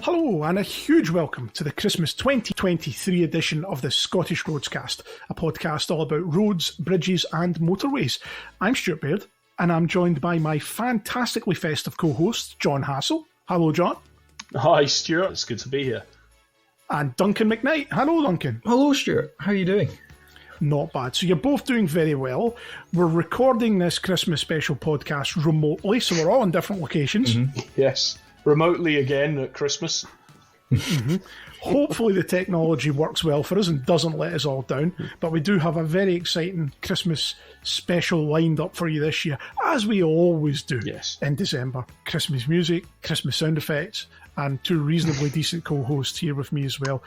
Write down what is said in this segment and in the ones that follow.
Hello and a huge welcome to the Christmas 2023 edition of the Scottish Roadscast, a podcast all about roads, bridges and motorways. I'm Stuart Baird and I'm joined by my fantastically festive co-host, John Hassall. Hello, John. Hi, Stuart. It's good to be here. And Duncan Macknight. Hello, Duncan. Hello, Stuart. How are you doing? Not bad. So you're both doing very well. We're recording this Christmas special podcast remotely, so we're all in different locations. Mm-hmm. Yes. Remotely again at Christmas. Mm-hmm. Hopefully the technology works well for us and doesn't let us all down. But we do have a very exciting Christmas special lined up for you this year, as we always do in December. Christmas music, Christmas sound effects, and two reasonably decent co-hosts here with me as well.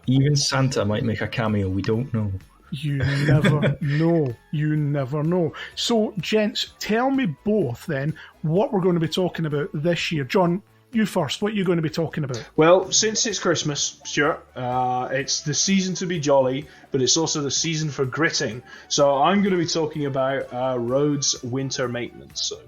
Even Santa might make a cameo, we don't know. You never know. You never know. So, gents, tell me both then what we're going to be talking about this year. John, you first. What are you going to be talking about? Well, since it's Christmas, Stuart, it's the season to be jolly, but it's also the season for gritting. So I'm going to be talking about roads winter maintenance. So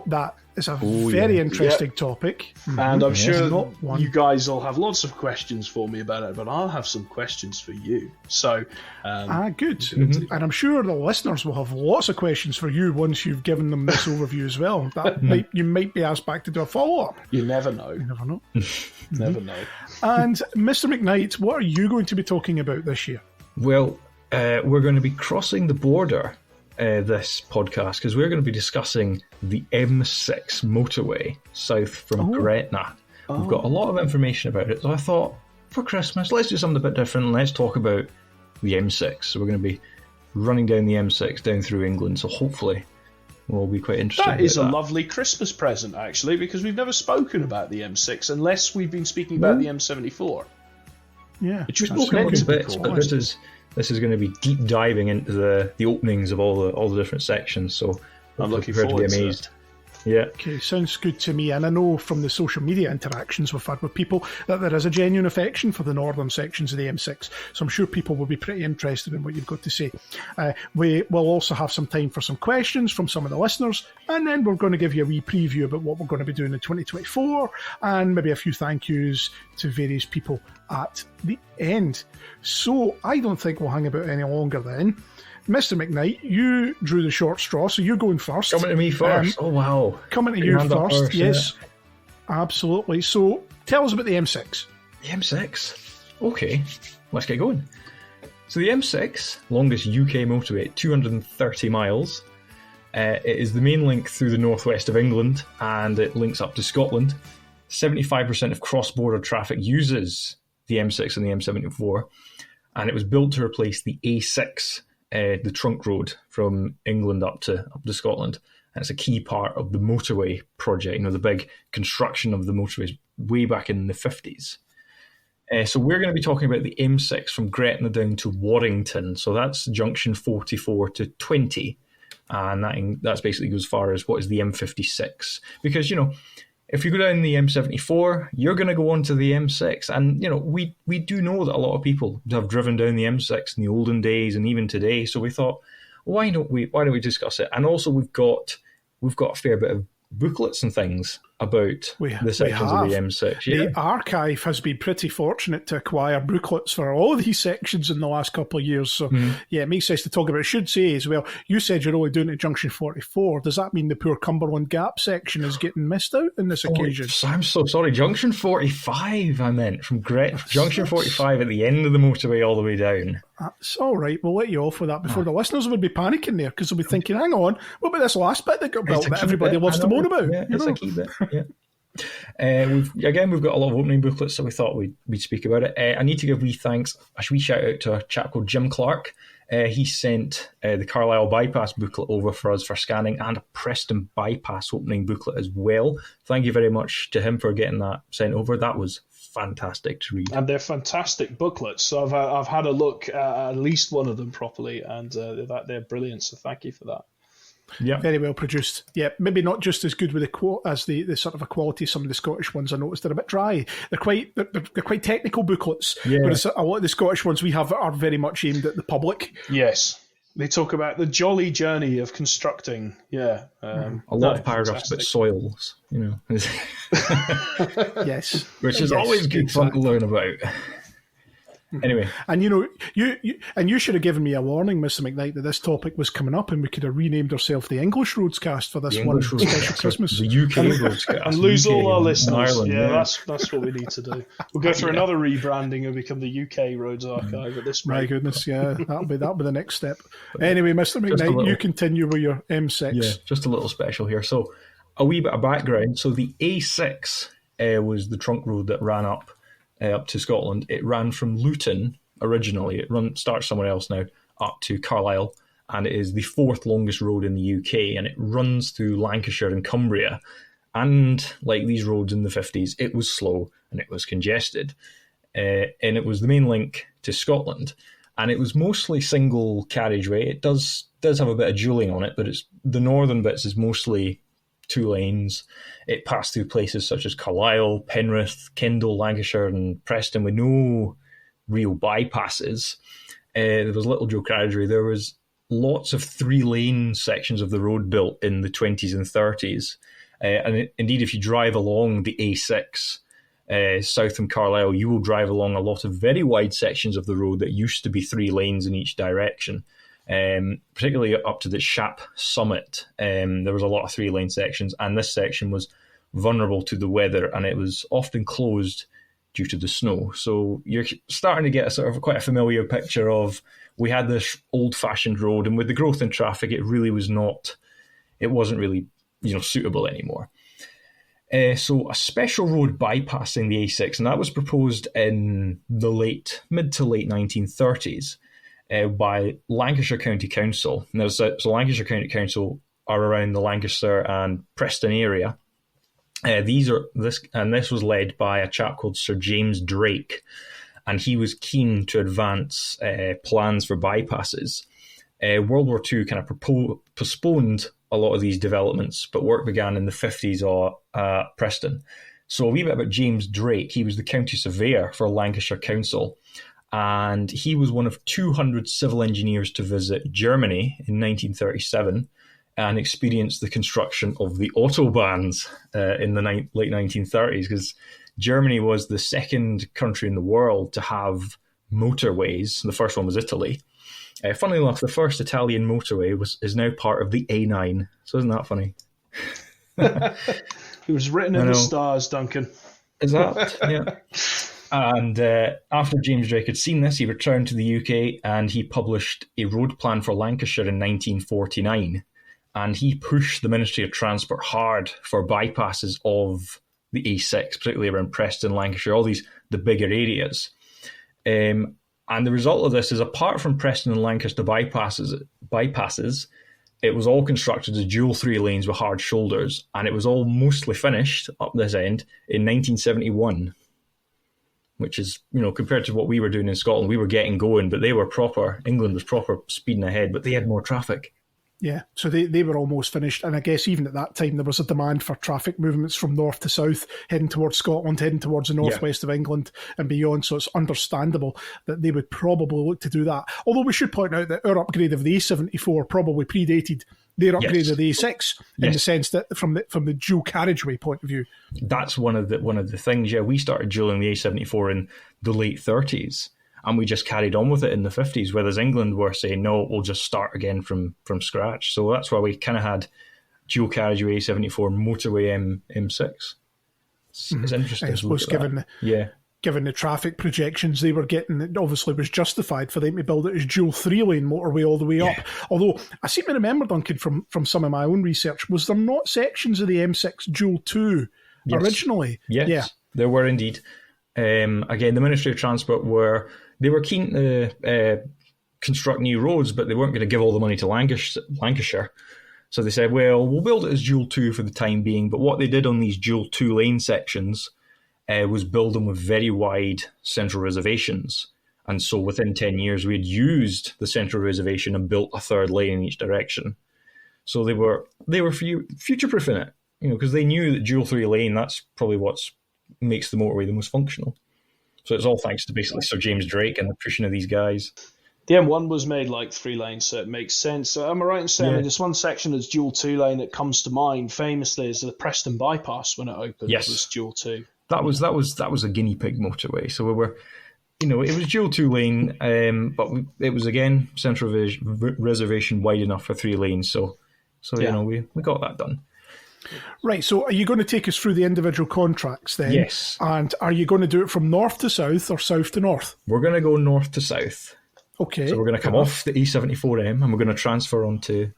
that is a very interesting topitic. And I'm sure you guys all have lots of questions for me about it, but I'll have some questions for you. So, good. Mm-hmm. And I'm sure the listeners will have lots of questions for you once you've given them this overview as well. That you might be asked back to do a follow-up. You never know. You never know. Never know. And Mr. Macknight, what are you going to be talking about this year? Well, we're going to be crossing the border this podcast because we're going to be discussing the M6 motorway south from Gretna. We've got a lot of information about it, so I thought for Christmas let's do something a bit different and let's talk about the M6. So we're going to be running down the M6 down through England, so hopefully we'll be quite interested. That is a lovely Christmas present actually, because we've never spoken about the M6 unless we've been speaking about the M74. Yeah, we've spoken a little bit, but this is going to be deep diving into the openings of all the different sections. So I'm looking forward to be amazed. Yeah. Okay, sounds good to me. And I know from the social media interactions we've had with people that there is a genuine affection for the northern sections of the M6. So I'm sure people will be pretty interested in what you've got to say. We will also have some time for some questions from some of the listeners. And then we're going to give you a wee preview about what we're going to be doing in 2024 and maybe a few thank yous to various people at the end. So I don't think we'll hang about any longer then. Mr. Macknight, you drew the short straw, so you're going first. Coming to me first. Oh, wow. Coming to you first, yes. Yeah. Absolutely. So tell us about the M6. The M6? Okay, let's get going. So the M6, longest UK motorway at 230 miles. It is the main link through the northwest of England, and it links up to Scotland. 75% of cross-border traffic uses the M6 and the M74, and it was built to replace the A6, the trunk road from England up to Scotland. And it's a key part of the motorway project, the big construction of the motorways way back in the 50s. So we're going to be talking about the M6 from Gretna down to Warrington. So that's junction 44 to 20. And that's basically goes as far as what is the M56. Because, if you go down the M74, you're going to go on to the M6. And, we do know that a lot of people have driven down the M6 in the olden days and even today. So we thought, why don't we discuss it? And also we've got a fair bit of booklets and things about the sections of the M6. Yeah. The archive has been pretty fortunate to acquire booklets for all these sections in the last couple of years. So, it makes sense to talk about. I should say as well, you said you're only doing it at Junction 44. Does that mean the poor Cumberland Gap section is getting missed out in this occasion? I'm so sorry. Junction 45, I meant, from Junction 45 at the end of the motorway all the way down. That's all right. We'll let you off with that before the listeners would be panicking there, because they'll be thinking, hang on, what about this last bit that got built that everybody loves to moan about? Yeah, it's a key bit. Yeah. We've got a lot of opening booklets, so we thought we'd speak about it. I need to give wee shout out to a chap called Jim Clark. He sent the Carlisle Bypass booklet over for us for scanning, and a Preston Bypass opening booklet as well. Thank you very much to him for getting that sent over. That was fantastic to read. And they're fantastic booklets. So I've had a look at least one of them properly, and they're brilliant. So thank you for that. Yeah, very well produced. Yeah, maybe not just as good with as the sort of a quality of some of the Scottish ones. I noticed they're a bit dry. They're quite technical booklets. Yeah. Whereas a lot of the Scottish ones we have are very much aimed at the public. Yes. They talk about the jolly journey of constructing. Yeah. A lot of paragraphs fantastic. about soils, Yes. which is Yes, always good fun to exactly. learn about. Anyway, And you should have given me a warning, Mr. Macknight, that this topic was coming up, and we could have renamed ourselves the English Roadscast for this the one English special Roadscast, Christmas. the UK Roadscast, And lose UK all our and listeners. Ireland, yeah, that's what we need to do. We'll go through another rebranding and become the UK Roads Archive at this My rate. goodness, yeah, that'll be the next step. Anyway, Mr. Just a McKnight, little- you continue with your M6. Yeah, just a little special here. So, a wee bit of background. So, the A6 was the trunk road that ran up to Scotland. It ran from Luton originally. It starts somewhere else now, up to Carlisle, and it is the fourth longest road in the UK. And it runs through Lancashire and Cumbria. And like these roads in the 50s, it was slow and it was congested. And it was the main link to Scotland. And it was mostly single carriageway. It does have a bit of dualling on it, but it's the northern bits is mostly 2 lanes. It passed through places such as Carlisle, Penrith, Kendal, Lancashire, and Preston with no real bypasses. There was little dual carriageway. There was lots of 3-lane sections of the road built in the 20s and 30s. And indeed, if you drive along the A6 south from Carlisle, you will drive along a lot of very wide sections of the road that used to be 3 lanes in each direction. Particularly up to the Shap summit, there was a lot of 3-lane sections, and this section was vulnerable to the weather, and it was often closed due to the snow. So you're starting to get a sort of quite a familiar picture of, we had this old-fashioned road, and with the growth in traffic, it wasn't really suitable anymore. So a special road bypassing the A6, and that was proposed in the mid to late 1930s. By Lancashire County Council. Now, so Lancashire County Council are around the Lancaster and Preston area. This was led by a chap called Sir James Drake, and he was keen to advance plans for bypasses. World War II kind of postponed a lot of these developments, but work began in the 50s at Preston. So a wee bit about James Drake. He was the county surveyor for Lancashire Council, and he was one of 200 civil engineers to visit Germany in 1937 and experience the construction of the autobahns in the late 1930s, because Germany was the second country in the world to have motorways. The first one was Italy. Funnily enough, the first Italian motorway is now part of the A9. So isn't that funny? It was written in the stars, Duncan. Is that? Yeah. And after James Drake had seen this, he returned to the UK and he published a road plan for Lancashire in 1949. And he pushed the Ministry of Transport hard for bypasses of the A6, particularly around Preston, Lancashire, all the bigger areas. And the result of this is, apart from Preston and Lancaster bypasses, it was all constructed as dual 3 lanes with hard shoulders, and it was all mostly finished up this end in 1971. Which is, compared to what we were doing in Scotland, we were getting going, but England was proper speeding ahead, but they had more traffic. Yeah, so they were almost finished. And I guess even at that time, there was a demand for traffic movements from north to south, heading towards Scotland, heading towards the northwest of England and beyond. So it's understandable that they would probably look to do that. Although we should point out that our upgrade of the A74 probably predated their upgrade of the A6 in the sense that from the dual carriageway point of view. That's one of the things. Yeah, we started dualing the A74 in the late 30s. And we just carried on with it in the 50s, whereas England were saying, no, we'll just start again from scratch. So that's why we kind of had dual carriageway A74, motorway M6. It's interesting. I suppose given the traffic projections they were getting, it obviously was justified for them to build it as dual 3-lane motorway all the way up. Although I seem to remember, Duncan, from some of my own research, was there not sections of the M6 dual 2 originally? Yes, there were indeed. Again, the Ministry of Transport were keen to construct new roads, but they weren't going to give all the money to Lancashire. So they said, well, we'll build it as dual 2 for the time being. But what they did on these dual 2-lane sections was build them with very wide central reservations. And so within 10 years, we had used the central reservation and built a 3rd lane in each direction. So they were future-proofing it, because they knew that dual 3-lane, that's probably what makes the motorway the most functional. So it's all thanks to basically Sir James Drake and the pushing of these guys. The M1 was made like 3 lanes, so it makes sense. So am I right in saying, I mean, there's one section that's dual 2 lane that comes to mind famously is the Preston bypass when it opened. Yes. It was dual 2. That was a guinea pig motorway. So we were, it was dual 2 lane, but it was again central reservation wide enough for 3 lanes. So we got that done. Right, so are you going to take us through the individual contracts then? Yes. And are you going to do it from north to south or south to north? We're going to go north to south. Okay. So we're going to come off the E74M and we're going to transfer onto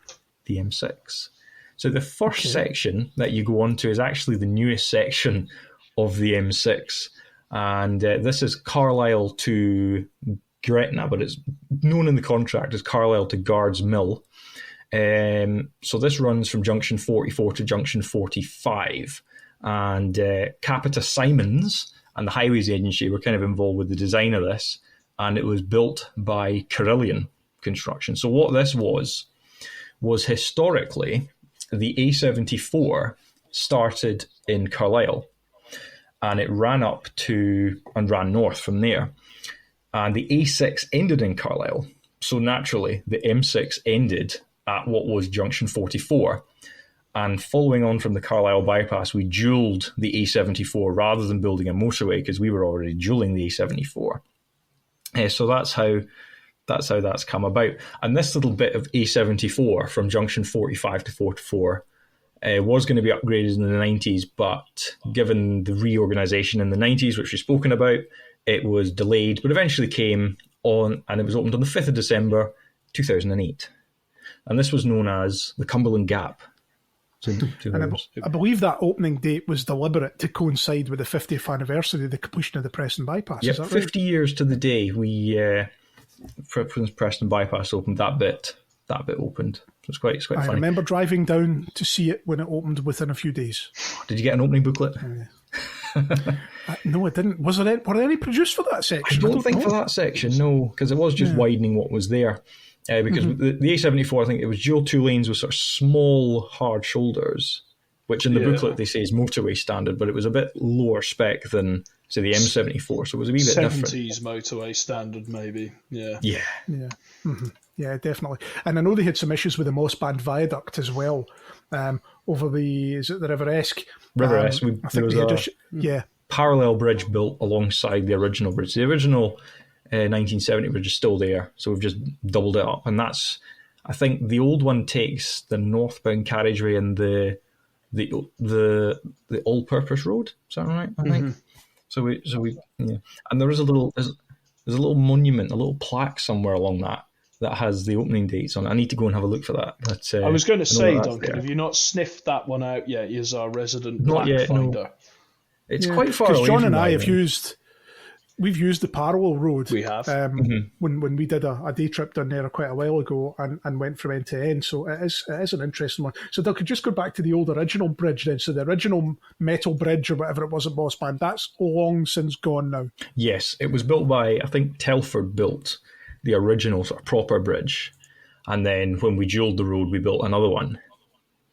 the M6. So the first section that you go onto is actually the newest section of the M6. And this is Carlisle to Gretna, but it's known in the contract as Carlisle to Guards Mill. So this runs from junction 44 to junction 45. And Capita Simons and the Highways Agency were kind of involved with the design of this. And it was built by Carillion Construction. So what this was historically the A74 started in Carlisle and it ran ran north from there. And the A6 ended in Carlisle. So naturally, the M6 ended at what was junction 44. And following on from the Carlisle bypass, we dualled the A74 rather than building a motorway because we were already dualling the A74. So that's how that's come about. And this little bit of A74 from junction 45 to 44 was going to be upgraded in the 90s, but given the reorganisation in the 90s, which we've spoken about, it was delayed, but eventually came on, and it was opened on the 5th of December 2008. And this was known as the Cumberland Gap. And I believe that opening date was deliberate to coincide with the 50th anniversary of the completion of the Preston bypass. Yep, is that right? 50 years to the day Preston bypass opened. That bit opened. It's quite funny. I remember driving down to see it when it opened within a few days. Did you get an opening booklet? No, I didn't. Were there any produced for that section? I don't think for that section, no, because it was just widening what was there. Because the A74, I think it was dual 2 lanes with sort of small, hard shoulders, which in the booklet they say is motorway standard, but it was a bit lower spec than, say, the M74, so it was a wee bit 70s different. 70s motorway standard, maybe. Yeah. Yeah. Mm-hmm. Yeah, definitely. And I know they had some issues with the Mossband Viaduct as well, over the River Esk. River Esk. There was a parallel bridge built alongside the original bridge. The original 1970 bridge is still there, so we've just doubled it up. And that's, I think, the old one takes the northbound carriageway and the all-purpose road. Is that right? I think. So we and there is there's a little monument, a little plaque somewhere along that has the opening dates on it. I need to go and have a look for that. But, I was going to say, Duncan, have you not sniffed that one out yet? As our resident plaque finder. No. It's quite far away. Because John and I have we've used the parallel road. We have. When we did a day trip down there quite a while ago and went from end to end. So it is an interesting one. So Doug, could just go back to the old original bridge then. So the original metal bridge or whatever it was at Mossband, that's long since gone now. Yes, it was built by, I think Telford built the original sort of proper bridge. And then when we dualled the road, we built another one.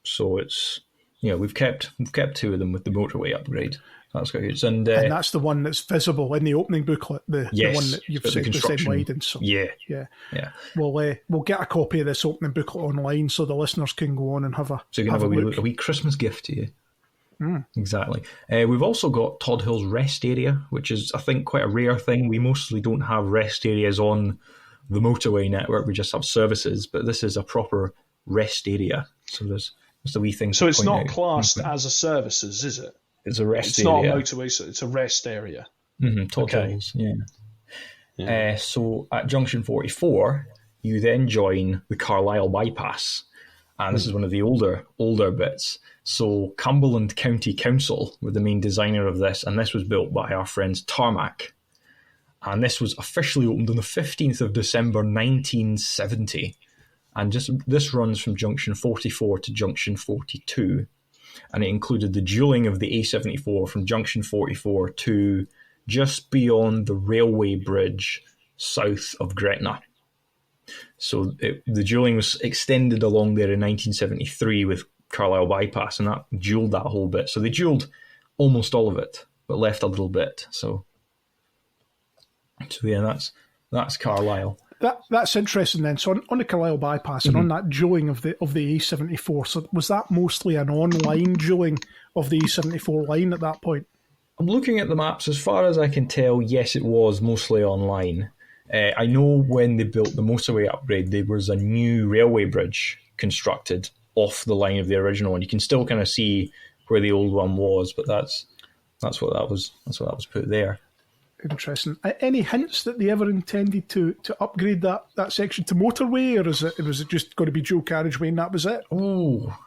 So it's, we've kept 2 of them with the motorway upgrade. That's good. And that's the one that's visible in the opening booklet, the one that you've said was then widened. So, yeah. We'll get a copy of this opening booklet online so the listeners can go on and have a So you can have a wee Christmas gift to you. Exactly. We've also got Todd Hill's rest area, which is, I think, quite a rare thing. We mostly don't have rest areas on the motorway network. We just have services, but this is a proper rest area. So there's just a wee thing. So it's not classed as a services, is it? It's a rest area. area. It's not a motorway, so it's a rest area. Todd Hills, yeah. So at junction 44, you then join the Carlisle bypass. And this is one of the older bits. So Cumberland County Council were the main designer of this, and this was built by our friends Tarmac. And this was officially opened on the 15th of December 1970. And this runs from junction 44 to junction 42. And it included the dualling of the A74 from junction 44 to just beyond the railway bridge south of Gretna. So the dualling was extended along there in 1973 with Carlisle bypass, and that dualled that whole bit. So they dualled almost all of it, but left a little bit. So yeah, that's Carlisle. That's interesting then. So on the Carlisle bypass and on that dualling of the A74, so was that mostly an online dualling of the A74 line at that point? I'm looking at the maps. As far as I can tell, yes, it was mostly online. I know when they built the motorway upgrade, there was a new railway bridge constructed off the line of the original one. You can still kind of see where the old one was, but that's what that was. That's what that was put there. Interesting. Any hints that they ever intended to upgrade that section to motorway, or was it just going to be dual carriageway and that was it? Oh,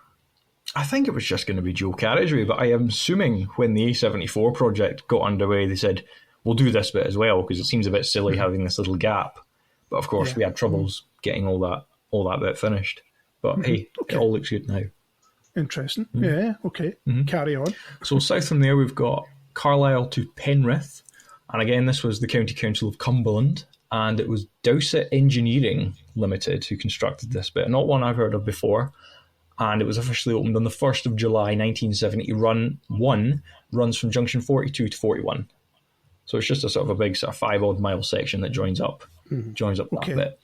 I think it was just going to be dual carriageway, but I am assuming when the A74 project got underway, they said, we'll do this bit as well, because it seems a bit silly having this little gap. But of course, we had troubles getting all that bit finished. But hey, it all looks good now. Interesting. Yeah, okay. Carry on. So south from there, we've got Carlisle to Penrith. And again, this was the County Council of Cumberland, and it was Dowsett Engineering Limited who constructed this bit, not one I've heard of before. And it was officially opened on the 1st of July 1970. Runs from junction 42 to 41. So it's just a sort of a big sort of 5-odd mile section that joins up that bit.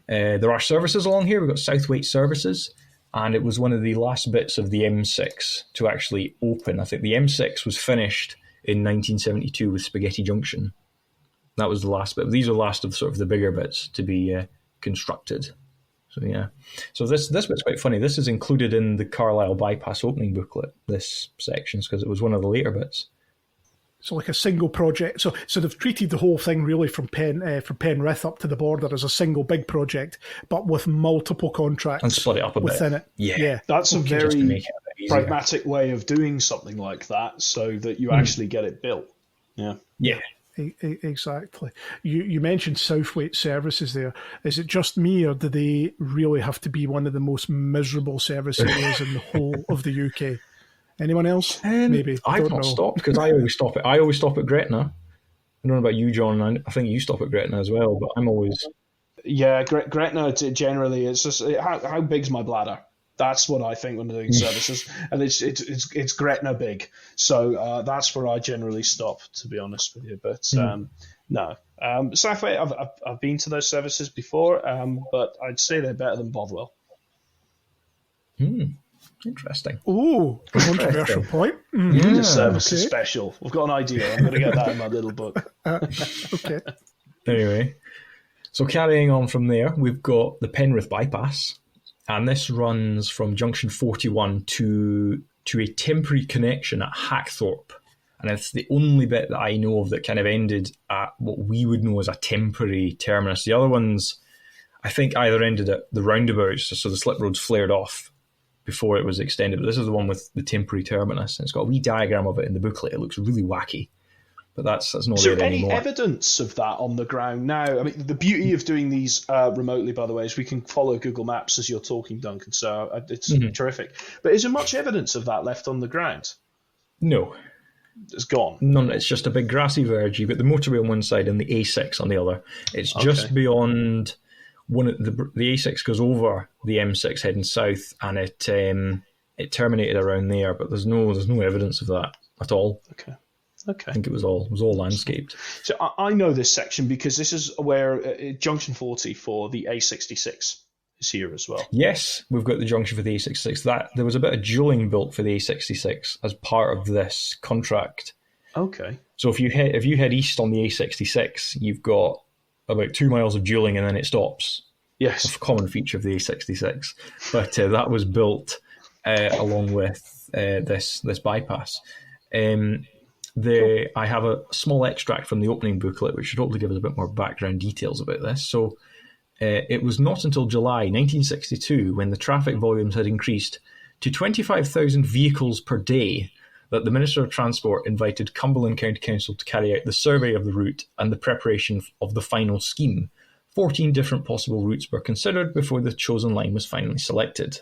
There are services along here. We've got Southwaite Services, and it was one of the last bits of the M6 to actually open. I think the M6 was finished in 1972 with Spaghetti Junction. That was the last bit. These are the last of sort of the bigger bits to be constructed. So yeah. So this bit's quite funny. This is included in the Carlisle bypass opening booklet, this section, because it was one of the later bits. So like a single project. So they've treated the whole thing really from Penrith up to the border as a single big project, but with multiple contracts and split it up within bit. it. Yeah. That's a very pragmatic way of doing something like that, so that you actually get it built. Yeah. Exactly. You mentioned Southwaite Services there. Is it just me, or do they really have to be one of the most miserable service areas in the whole of the UK? Anyone else? Maybe. I've not stopped, because I always stop at Gretna. I don't know about you, John. I think you stop at Gretna as well, but I'm always... Yeah, Gretna generally, it's just, how big's my bladder? That's what I think when I'm doing services, and it's Gretna big, so that's where I generally stop, to be honest with you. But no, Southway, I've been to those services before, but I'd say they're better than Bothwell. Interesting. Ooh, controversial point. The service is special. We've got an idea. I'm going to get that in my little book. Okay. Anyway, so carrying on from there, we've got the Penrith bypass. And this runs from junction 41 to a temporary connection at Hackthorpe. And it's the only bit that I know of that kind of ended at what we would know as a temporary terminus. The other ones, I think, either ended at the roundabouts, so the slip roads flared off before it was extended. But this is the one with the temporary terminus. And it's got a wee diagram of it in the booklet. It looks really wacky. But that's not there anymore. Is there any evidence of that on the ground now? I mean, the beauty of doing these remotely, by the way, is we can follow Google Maps as you're talking, Duncan. So it's terrific. But is there much evidence of that left on the ground? No. It's gone? None. It's just a big grassy verge. You've got the motorway on one side and the A6 on the other. It's just beyond one. The A6 goes over the M6 heading south, and it terminated around there. But there's no evidence of that at all. Okay. I think it was all landscaped. So I know this section because this is where junction 40 for the A66 is here as well. Yes, we've got the junction for the A66. That there was a bit of dualling built for the A66 as part of this contract. Okay. So if you head east on the A66, you've got about 2 miles of dualling and then it stops. Yes, it's a common feature of the A66. But that was built along with this bypass. I have a small extract from the opening booklet, which should hopefully give us a bit more background details about this. So it was not until July 1962, when the traffic volumes had increased to 25,000 vehicles per day, that the Minister of Transport invited Cumberland County Council to carry out the survey of the route and the preparation of the final scheme. 14 different possible routes were considered before the chosen line was finally selected.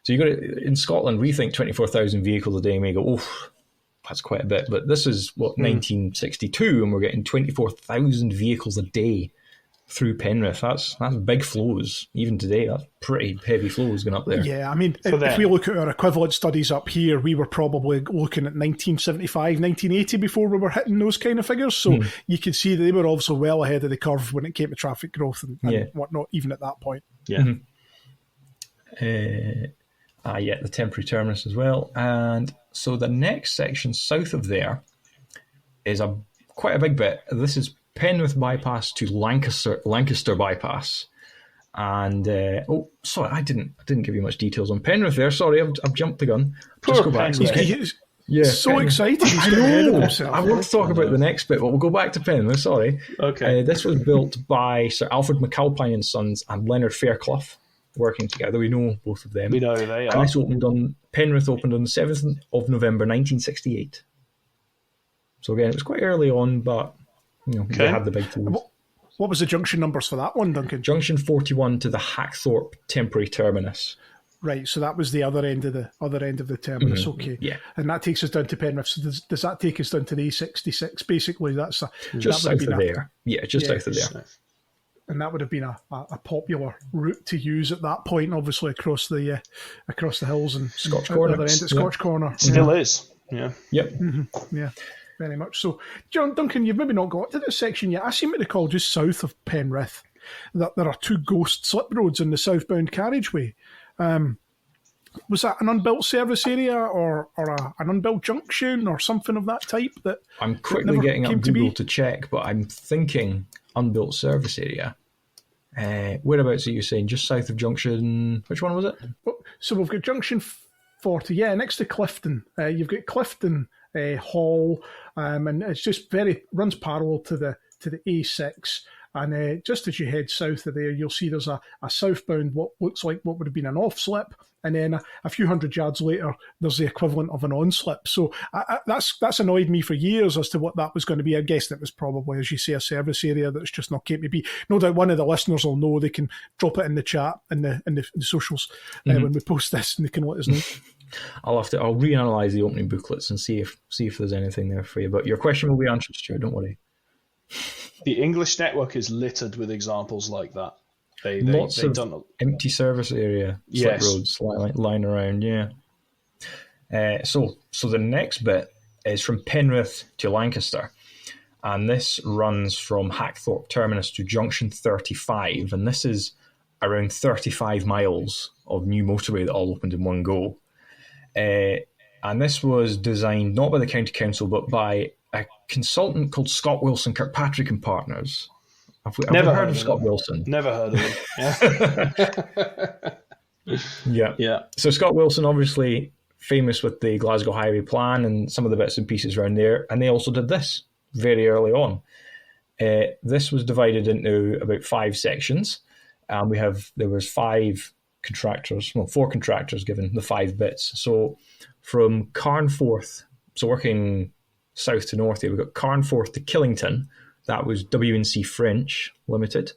So you got to, in Scotland, we think 24,000 vehicles a day may go, that's quite a bit, but this is 1962, and we're getting 24,000 vehicles a day through Penrith. That's big flows. Even today, that's pretty heavy flows going up there. Yeah, I mean, if we look at our equivalent studies up here, we were probably looking at 1975, 1980 before we were hitting those kind of figures. So you can see that they were also well ahead of the curve when it came to traffic growth and whatnot, even at that point. Yeah. The temporary terminus as well. And so the next section south of there is quite a big bit. This is Penrith bypass to Lancaster bypass. And sorry, I didn't give you much details on Penrith there. Sorry, I've jumped the gun. Just go back. He's so excited. He's I know. I want to talk about the next bit, but we'll go back to Penrith. Sorry. Okay. This was built by Sir Alfred McAlpine and Sons and Leonard Fairclough, working together. We know both of them. We know who they are. And Penrith opened on the 7th of November 1968. So again, it was quite early on, but they had the big tools. What was the junction numbers for that one, Duncan? Junction 41 to the Hackthorpe temporary terminus. Right, so that was the other end of the terminus. Okay, yeah, and that takes us down to Penrith. So does that take us down to the A66? Basically, that's just south of there. Yeah, just south of there. And that would have been a popular route to use at that point, obviously across the hills and Scotch Corner. Other end at Scotch Corner. It still is. Yeah. Yep. Mm-hmm. Yeah. Very much so. Duncan, you've maybe not got to this section yet. I seem to recall just south of Penrith that there are two ghost slip roads in the southbound carriageway. Was that an unbuilt service area or an unbuilt junction or something of that type? That I'm quickly getting up Google to check, but I'm thinking unbuilt service area. Whereabouts are you saying? Just south of junction? Which one was it? So we've got junction 40, next to Clifton. You've got Clifton Hall, and it's just runs parallel to the A6. And just as you head south of there, you'll see there's a southbound, what looks like what would have been an off-slip. And then a few hundred yards later, there's the equivalent of an on-slip. So that's annoyed me for years as to what that was going to be. I guess it was probably, as you say, a service area that's just not came to be. No doubt one of the listeners will know. They can drop it in the chat, in the socials when we post this, and they can let us know. I'll reanalyze the opening booklets and see if there's anything there for you. But your question will be answered, Stuart. Don't worry. The English network is littered with examples like that. Lots of empty service area slip roads lying around. Yeah. So the next bit is from Penrith to Lancaster, and this runs from Hackthorpe Terminus to Junction 35, and this is around 35 miles of new motorway that all opened in one go. And this was designed not by the County Council, but by a consultant called Scott Wilson Kirkpatrick and Partners. Have we heard of Scott Wilson? Never heard of him. Yeah. So Scott Wilson, obviously famous with the Glasgow Highway Plan and some of the bits and pieces around there, and they also did this very early on. This was divided into about 5 sections, and there was 4 contractors given the 5 bits. So from Carnforth, so working south to north here, we've got Carnforth to Killington. That was W&C French Limited.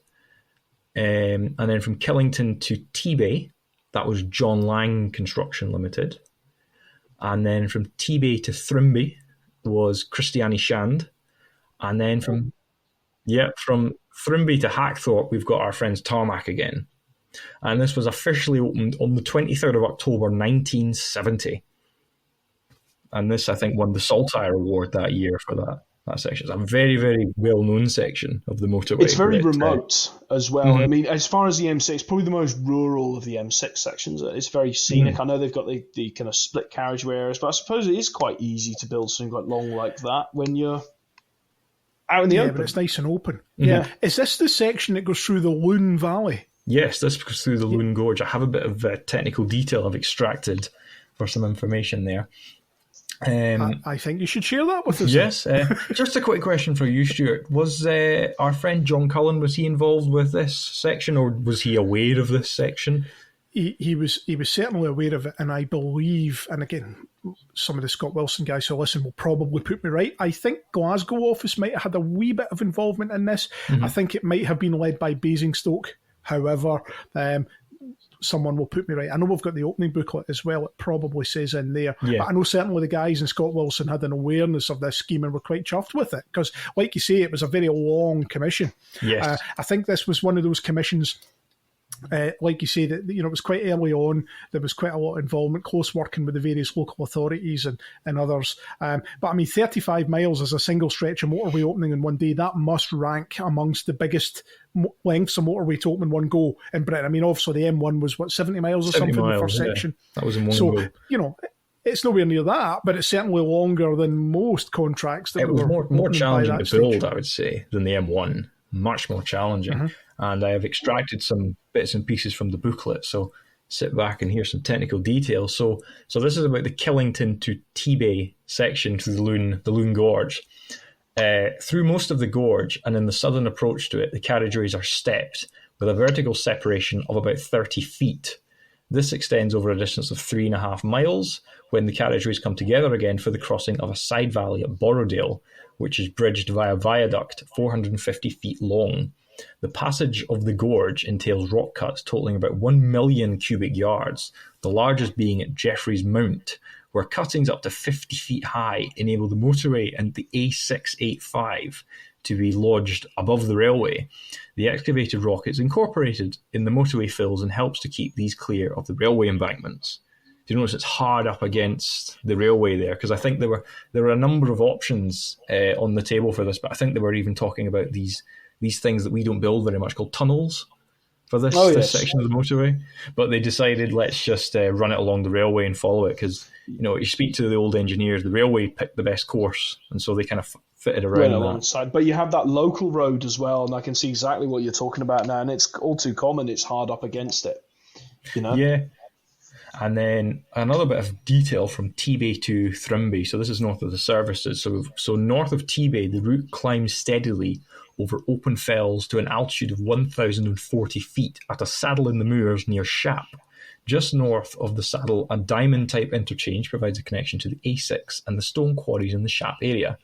And then from Killington to T-Bay, that was John Lang Construction Limited. And then from T-Bay to Thrimby was Christiani Shand. And then from Thrimby to Hackthorpe, we've got our friends Tarmac again. And this was officially opened on the 23rd of October 1970. And this, I think, won the Saltire Award that year for that section. It's a very, very well-known section of the motorway. It's very remote as well. Mm-hmm. I mean, as far as the M6, probably the most rural of the M6 sections. It's very scenic. Mm-hmm. I know they've got the kind of split carriageway areas, but I suppose it is quite easy to build something quite long like that when you're out in the open. But it's nice and open. Mm-hmm. Yeah. Is this the section that goes through the Lune Valley? Yes, this goes through the Lune Gorge. I have a bit of technical detail I've extracted for some information there. I think you should share that with us. Yes. Just a quick question for you, Stuart. Was our friend John Cullen, was he involved with this section, or was he aware of this section? He was certainly aware of it, and I believe, and again, some of the Scott Wilson guys who listen will probably put me right, I think Glasgow office might have had a wee bit of involvement in this. Mm-hmm. I think it might have been led by Basingstoke. However, someone will put me right. I know we've got the opening booklet as well. It probably says in there. Yeah. But I know certainly the guys in Scott Wilson had an awareness of this scheme and were quite chuffed with it because, like you say, it was a very long commission. Yes. I think this was one of those commissions, like you say, that it was quite early on. There was quite a lot of involvement, close working with the various local authorities and others. But I mean, 35 miles as a single stretch of motorway opening in one day, that must rank amongst the biggest lengths of motorway to open in one go in Britain. I mean, obviously the M1 was 70 miles or 70 something, miles, the first yeah. section. That was in one go. It's nowhere near that, but it's certainly longer than most contracts. That it was more challenging to build, stage. I would say, than the M1. Much more challenging. Mm-hmm. And I have extracted some bits and pieces from the booklet, so sit back and hear some technical details. So this is about the Killington to Tebay section through the Lune Gorge. Through most of the gorge and in the southern approach to it, the carriageways are stepped with a vertical separation of about 30 feet. This extends over a distance of 3.5 miles when the carriageways come together again for the crossing of a side valley at Borrowdale, which is bridged via viaduct 450 feet long. The passage of the gorge entails rock cuts totaling about 1 million cubic yards, the largest being at Jeffreys Mount, where cuttings up to 50 feet high enable the motorway and the A685 to be lodged above the railway. The excavated rock is incorporated in the motorway fills and helps to keep these clear of the railway embankments. Do you notice it's hard up against the railway there? Because I think there were a number of options on the table for this, but I think they were even talking about these things that we don't build very much called tunnels for this section of the motorway. But they decided, let's just run it along the railway and follow it, because you speak to the old engineers, the railway picked the best course, and so they kind of fitted around alongside. But you have that local road as well, and I can see exactly what you're talking about now, and it's all too common. It's hard up against it, Yeah. And then another bit of detail from Tebay to Thrimby. So this is north of the services. So north of Tebay, the route climbs steadily over open fells to an altitude of 1,040 feet at a saddle in the moors near Shap. Just north of the saddle, a diamond-type interchange provides a connection to the A6 and the stone quarries in the Shap area.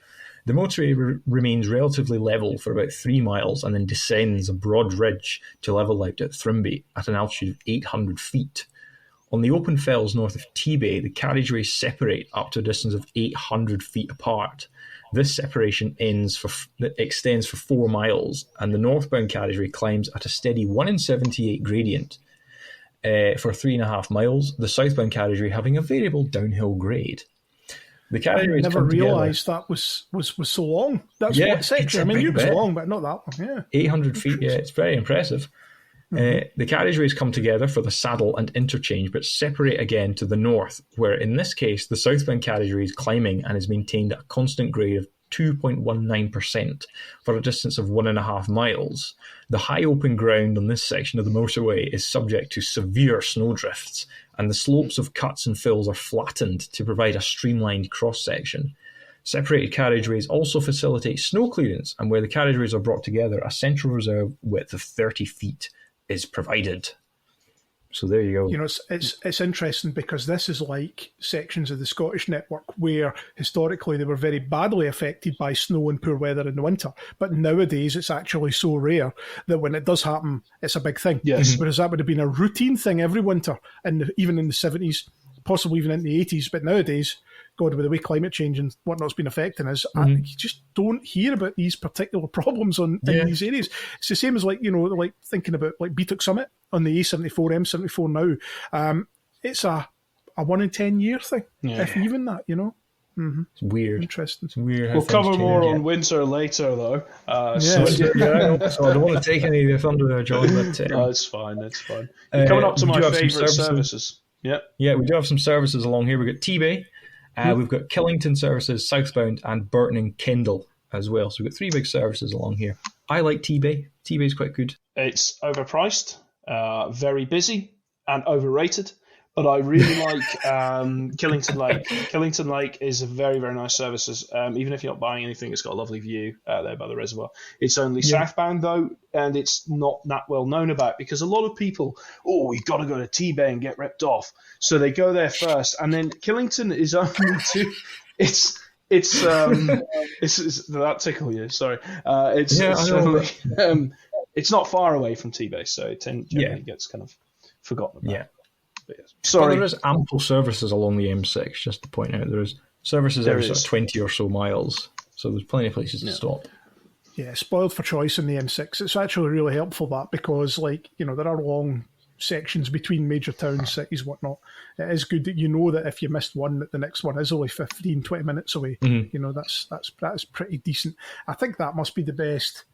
The motorway remains relatively level for about 3 miles and then descends a broad ridge to level out at Thrimby at an altitude of 800 feet. On the open fells north of Tebay, the carriageways separate up to a distance of 800 feet apart. This separation extends for 4 miles, and the northbound carriageway climbs at a steady 1 in 78 gradient for 3.5 miles, the southbound carriageway having a variable downhill grade. The carriageways I never realised that was so long. That's what section. I mean, it was long, but not that long. Yeah, 800 feet. Yeah, it's very impressive. The carriageways come together for the saddle and interchange, but separate again to the north, where in this case the southbound carriageway is climbing and is maintained at a constant grade of 2.19% for a distance of 1.5 miles. The high open ground on this section of the motorway is subject to severe snowdrifts, and the slopes of cuts and fills are flattened to provide a streamlined cross-section. Separated carriageways also facilitate snow clearance, and where the carriageways are brought together, a central reserve width of 30 feet is provided. So there you go. It's interesting because this is like sections of the Scottish network where historically they were very badly affected by snow and poor weather in the winter. But nowadays it's actually so rare that when it does happen, it's a big thing. Yes. Whereas that would have been a routine thing every winter, and even in the 70s, possibly even in the 80s. But nowadays, God, with the way climate change and whatnot's been affecting us, you just don't hear about these particular problems in these areas. It's the same as like thinking about like Beatock Summit on the A74, M74 now. It's a 1 in 10 year thing, if even that, It's weird. Interesting. It's weird. We'll cover more on winter later, though. So I don't want to take any of the thunder there, John. But, it's fine. It's fine. You're coming up to my favourite services. Yeah, we do have some services along here. We've got Tebay. We've got Killington services southbound and Burton and Kendal as well. So we've got 3 big services along here. I like Tebay. Tebay's quite good. It's overpriced, very busy, and overrated. But I really like Killington Lake. Killington Lake is a very, very nice services. Even if you're not buying anything, it's got a lovely view out there by the reservoir. It's only southbound, though, and it's not that well known about because a lot of people, you've got to go to Tebay and get ripped off. So they go there first. And then Killington is only It's that tickle you, sorry. It's not far away from Tebay, so it generally gets kind of forgotten about. Yeah. But yes. Sorry. Well, there is ample services along the M6, just to point out. There is services every sort of 20 or so miles, so there's plenty of places to stop. Yeah, spoiled for choice in the M6. It's actually really helpful, that, because, like, you know, there are long sections between major towns, cities, whatnot. It is good that you know that if you missed one, that the next one is only 15, 20 minutes away. You know, that's pretty decent. I think that must be the best.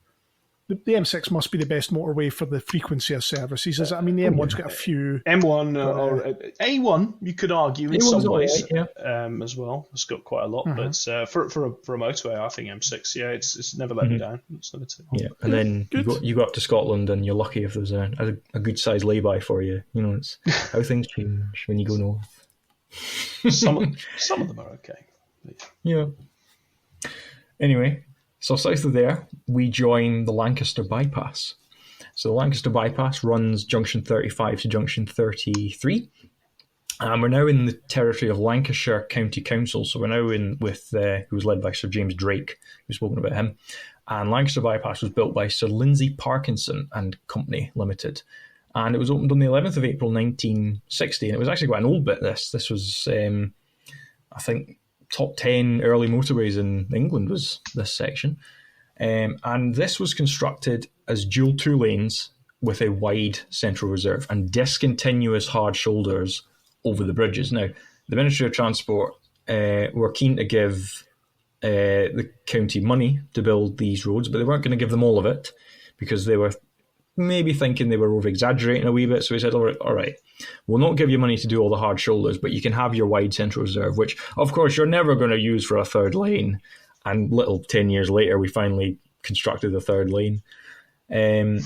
The M6 must be the best motorway for the frequency of services. Is it? I mean, the M1's got a few. M1 or A1, you could argue in some ways, yeah. as well. It's got quite a lot, but for a motorway, I think M6, it's never let me down. It's never too Yeah, and then you go up to Scotland, and you're lucky if there's a good size lay-by for you. You know, it's how things change when you go north. Some of them are okay. Yeah. Anyway. So south of there, we join the Lancaster bypass. So the Lancaster bypass runs junction 35 to junction 33. And we're now in the territory of Lancashire County Council. So we're now in with, who was led by Sir James Drake. We've spoken about him. And Lancaster bypass was built by Sir Lindsay Parkinson and Company Limited. And it was opened on the 11th of April 1960. And it was actually quite an old bit, this was, I think, top 10 early motorways in England was this section. And this was constructed as dual two lanes with a wide central reserve and discontinuous hard shoulders over the bridges. Now, the Ministry of Transport were keen to give the county money to build these roads, but they weren't going to give them all of it because they were maybe thinking they were over-exaggerating a wee bit. So he said, all right, we'll not give you money to do all the hard shoulders, but you can have your wide central reserve, which, of course, you're never going to use for a third lane. And 10 years later, we finally constructed a third lane. I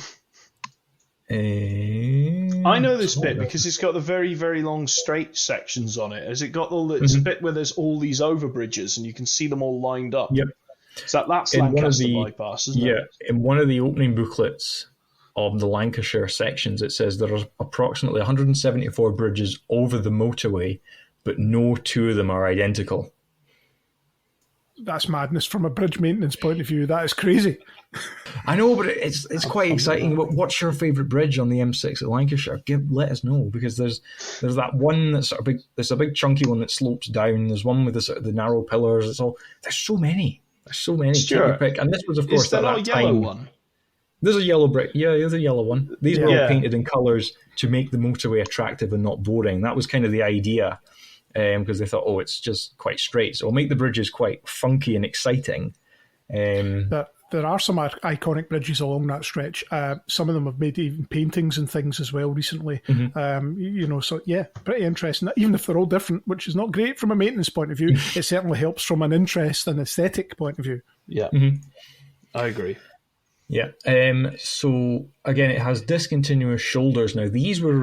know this bit because it's got the very, very long straight sections on it. Has it got it's a bit where there's all these overbridges and you can see them all lined up? Yep. So that's Lancaster bypass, isn't it? Yeah, in one of the opening booklets of the Lancashire sections, it says there are approximately 174 bridges over the motorway, but no two of them are identical. That's madness from a bridge maintenance point of view. That is crazy. I know, but it's quite exciting. What's your favourite bridge on the M6 at Lancashire? Let us know, because there's that one that's sort of big. There's a big chunky one that slopes down. There's one with the sort of the narrow pillars. There's so many. Stuart, pick. And this was, of course, is there not a yellow one? There's a yellow brick. Yeah, there's a yellow one. These were all painted in colours to make the motorway attractive and not boring. That was kind of the idea, because they thought, it's just quite straight. So we'll make the bridges quite funky and exciting. There are some iconic bridges along that stretch. Some of them have made even paintings and things as well recently. So yeah, pretty interesting. Even if they're all different, which is not great from a maintenance point of view, it certainly helps from an interest and aesthetic point of view. Yeah, I agree. Yeah. So again, it has discontinuous shoulders. Now, these were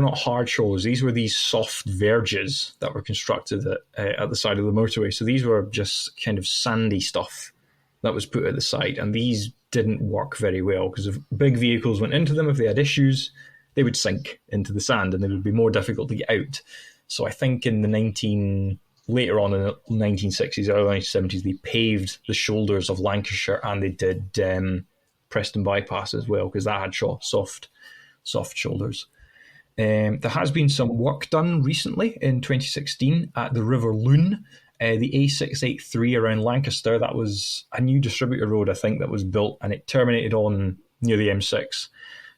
not hard shoulders. These were these soft verges that were constructed at the side of the motorway. So these were just kind of sandy stuff that was put at the side. And these didn't work very well because if big vehicles went into them, if they had issues, they would sink into the sand and they would be more difficult to get out. So I think later on in the 1960s, early 1970s, they paved the shoulders of Lancashire and they did Preston bypass as well because that had soft shoulders. There has been some work done recently in 2016 at the River Lune, the A683 around Lancaster. That was a new distributor road, I think, that was built and it terminated on near the M6.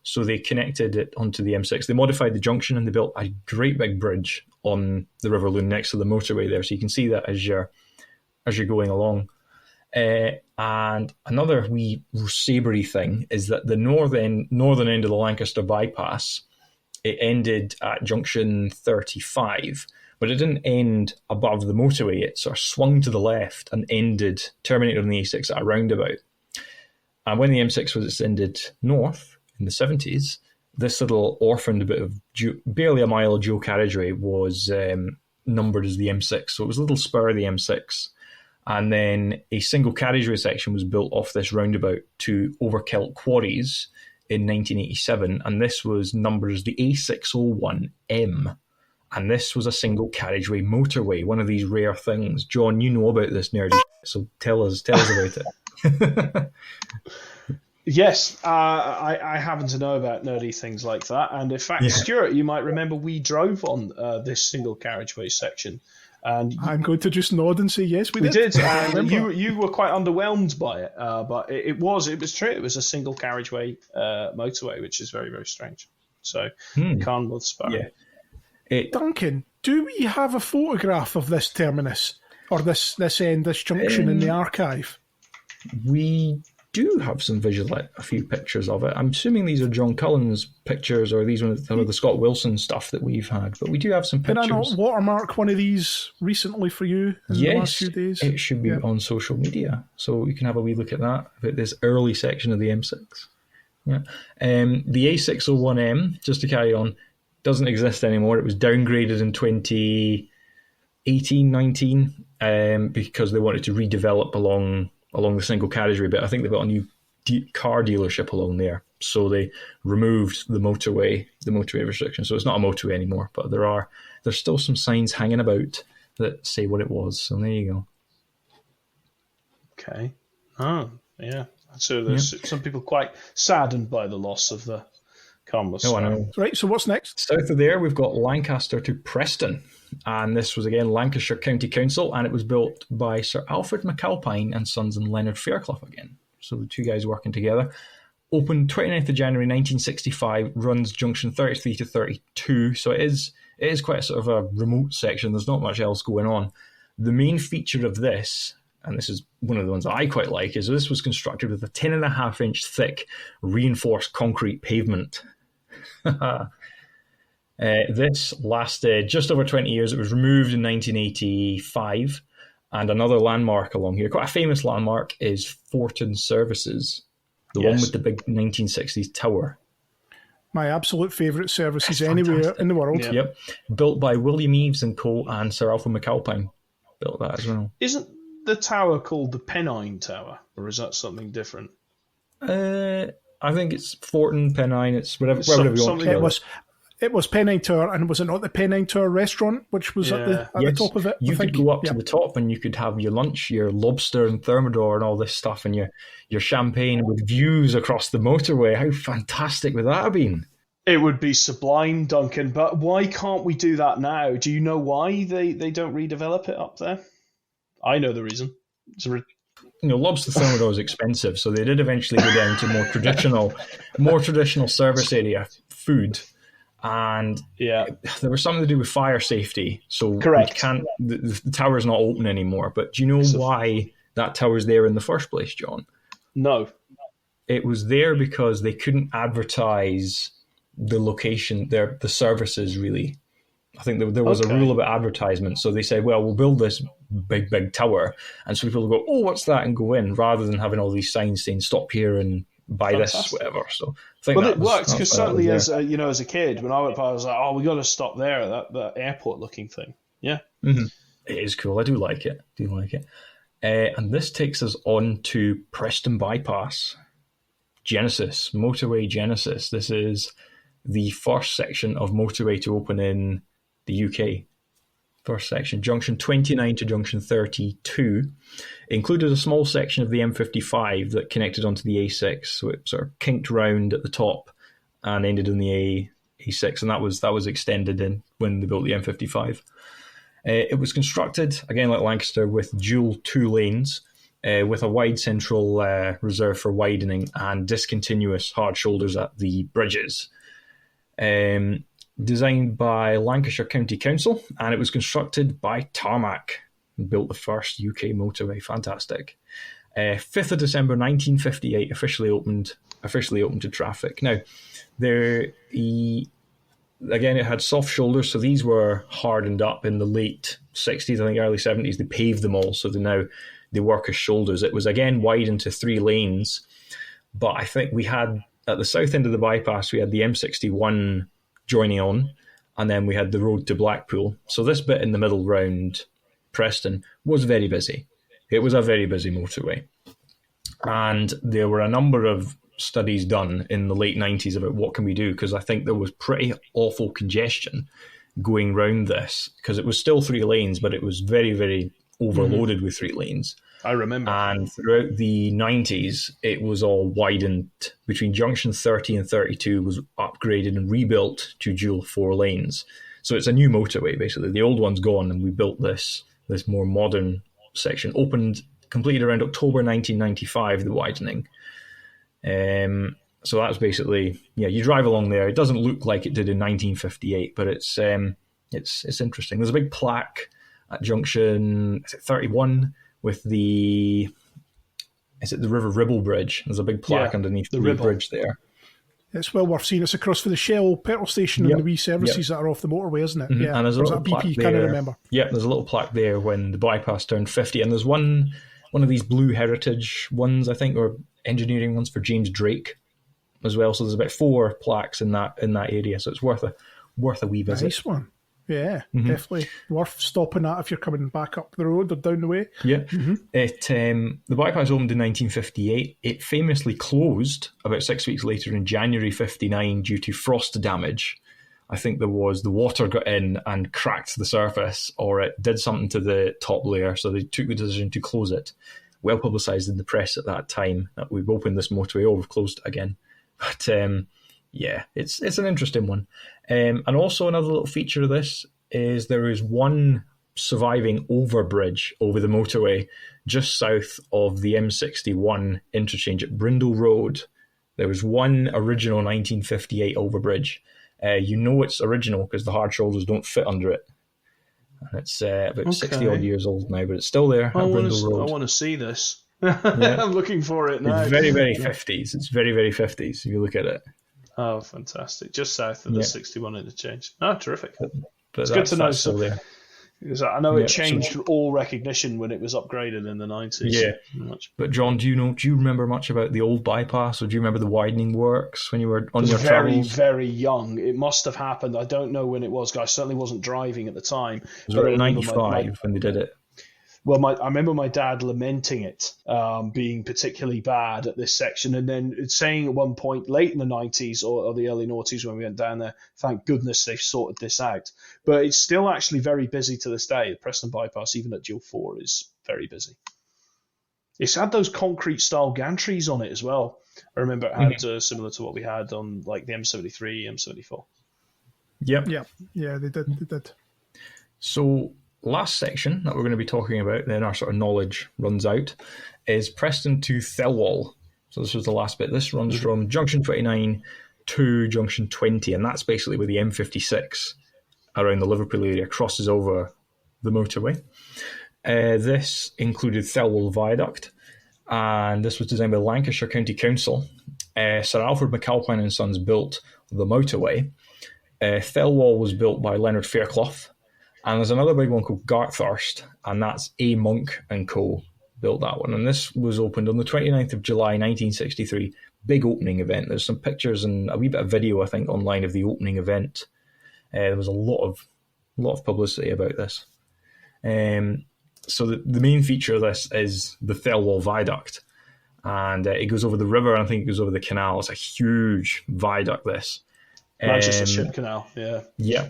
So they connected it onto the M6. They modified the junction and they built a great big bridge on the River Lune next to the motorway there. So you can see that as you're going along. And another wee sabry thing is that the northern end of the Lancaster bypass, it ended at junction 35, but it didn't end above the motorway. It sort of swung to the left and terminated on the A6 at a roundabout. And when the M6 was extended north in the 70s, this little orphaned bit of barely a mile of dual carriageway was numbered as the M6. So it was a little spur of the M6. And then a single carriageway section was built off this roundabout to Overkelt Quarries in 1987. And this was numbered as the A601M. And this was a single carriageway motorway, one of these rare things. John, you know about this nerdy shit, so tell us about it. Yes, I happen to know about nerdy things like that. And in fact, Yeah. Stuart, you might remember we drove on this single carriageway section. And I'm going to just nod and say yes, we we did. did, and you were quite underwhelmed by it, but it was true. It was a single carriageway motorway, which is very, very strange. So, Carnmouth Sparrow. Yeah. Duncan, do we have a photograph of this terminus or this junction in the archive? We do have a few pictures of it. I'm assuming these are John Cullen's pictures, or these are some of the Scott Wilson stuff that we've had, but we do have some pictures. Did I not watermark one of these recently for you in the last few days? It should be on social media, so you can have a wee look at that, about this early section of the M6. Yeah, the A601M, just to carry on, doesn't exist anymore. It was downgraded in 2018-19 because they wanted to redevelop along the single carriageway bit. I think they've got a new car dealership along there, so they removed the motorway restriction. So it's not a motorway anymore, but there's still some signs hanging about that say what it was. So there you go. Okay. Oh, yeah. So there's some people quite saddened by the loss of the Carnmouth Sparrow. I know. Right, so what's next? South of there, we've got Lancaster to Preston. And this was, again, Lancashire County Council, and it was built by Sir Alfred McAlpine and Sons and Leonard Fairclough again. So the two guys working together. Opened 29th of January 1965, runs junction 33 to 32. So it is quite a sort of a remote section. There's not much else going on. The main feature of this, and this is one of the ones that I quite like, is this was constructed with a 10.5-inch thick reinforced concrete pavement. This lasted just over 20 years. It was removed in 1985. And another landmark along here, quite a famous landmark, is Fortin Services, the one with the big 1960s tower. My absolute favourite services anywhere in the world. Yeah. Yep. Built by William Eves and Co. and Sir Alfred McAlpine. Built that as well. Isn't the tower called the Pennine Tower, or is that something different? I think it's Fortin, Pennine, it's whatever you want to call it. It was Pennine Tower, and was it not the Pennine Tower restaurant, which was at the top of it? You could go up to the top and you could have your lunch, your lobster and thermidor and all this stuff, and your champagne with views across the motorway. How fantastic would that have been? It would be sublime, Duncan, but why can't we do that now? Do you know why they don't redevelop it up there? I know the reason. Lobster thermidor is expensive, so they did eventually go down to more traditional service area food. And there was something to do with fire safety. So correct. The tower's not open anymore. But do you know why that tower's there in the first place, John? No. It was there because they couldn't advertise the location, the services, really. I think there was a rule about advertisement. So they said, well, we'll build this big tower. And so people will go, oh, what's that? And go in, rather than having all these signs saying, stop here and buy this, whatever. So I think it worked, because certainly as a kid, when I went by, I was like, oh, we got to stop there, that airport looking thing. Yeah. Mm-hmm. It is cool. I do like it. And this takes us on to Preston Bypass. Genesis, motorway Genesis. This is the first section of motorway to open in the UK. First section, junction 29 to junction 32, included a small section of the M55 that connected onto the A6, so it sort of kinked round at the top and ended in the A6, and that was extended in when they built the M55. It was constructed, again like Lancaster, with dual 2 lanes, with a wide central reserve for widening and discontinuous hard shoulders at the bridges. Designed by Lancashire County Council, and it was constructed by Tarmac. Built the first UK motorway. Fantastic. 5th of December 1958, officially opened to traffic. Now, again, it had soft shoulders, so these were hardened up in the late 60s, I think early 70s. They paved them all, so they work as shoulders. It was again widened to 3 lanes, but I think we had at the south end of the bypass, we had the M61 joining on, and then we had the road to Blackpool. So this bit in the middle round Preston was very busy. It was a very busy motorway. And there were a number of studies done in the late 90s about what can we do, because I think there was pretty awful congestion going round this, because it was still 3 lanes, but it was very, very overloaded with 3 lanes. I remember. And throughout the 90s, it was all widened. Between junction 30 and 32 was upgraded and rebuilt to dual 4 lanes. So it's a new motorway, basically. The old one's gone, and we built this more modern section. Completed around October 1995, the widening. So that's basically, you drive along there. It doesn't look like it did in 1958, but it's interesting. There's a big plaque at junction 31 with the River Ribble Bridge. There's a big plaque underneath the bridge there. It's well worth seeing. It's across for the Shell petrol station and the wee services that are off the motorway, isn't it? Mm-hmm. Yeah, and there's a little plaque BP, there. can't remember. Yeah, there's a little plaque there when the bypass turned 50, and there's one of these blue heritage ones, I think, or engineering ones for James Drake as well. So there's about 4 plaques in that area. So it's worth a wee visit. Nice one. Yeah, definitely worth stopping at if you're coming back up the road or down the way. Yeah, the bypass opened in 1958. It famously closed about 6 weeks later in January 59 due to frost damage. I think the water got in and cracked the surface, or it did something to the top layer, so they took the decision to close it. Well publicised in the press at that time that we've opened this motorway, we've closed it again. But it's an interesting one. And also another little feature of this is there is one surviving overbridge over the motorway just south of the M61 interchange at Brindle Road. There was one original 1958 overbridge. It's original because the hard shoulders don't fit under it. And it's about 60 odd years old now, but it's still there at Brindle Road. I want to see this. I'm looking for it now. It's very, very 50s. It's very, very 50s if you look at it. Oh, fantastic. Just south of the 61 interchange. Oh, terrific. But it's good to know. Still there. Because I know it changed all recognition when it was upgraded in the 90s. Yeah. But John, do you remember much about the old bypass, or do you remember the widening works when you were on your travels? Very young. It must have happened. I don't know when it was. I certainly wasn't driving at the time. It was about 95 when they did it. Well, I remember my dad lamenting it being particularly bad at this section, and then saying at one point late in the 90s or the early noughties when we went down there, thank goodness they've sorted this out. But it's still actually very busy to this day. The Preston Bypass, even at Dual 4, is very busy. It's had those concrete-style gantries on it as well. I remember it had similar to what we had on like the M73, M74. Yep. Yeah, they did. So last section that we're going to be talking about, then our sort of knowledge runs out, is Preston to Thelwall. So this was the last bit. This runs from junction 29 to junction 20, and that's basically where the M56 around the Liverpool area crosses over the motorway. This included Thelwall Viaduct, and this was designed by Lancashire County Council. Sir Alfred McAlpine and Sons built the motorway. Thelwall was built by Leonard Fairclough. And there's another big one called Garthurst, and that's A. Monk and Co. built that one. And this was opened on the 29th of July, 1963. Big opening event. There's some pictures and a wee bit of video, I think, online of the opening event. There was a lot of publicity about this. So the main feature of this is the Thelwall Viaduct. And it goes over the river, and I think it goes over the canal. It's a huge viaduct, this. Manchester Ship Canal, yeah. Yeah.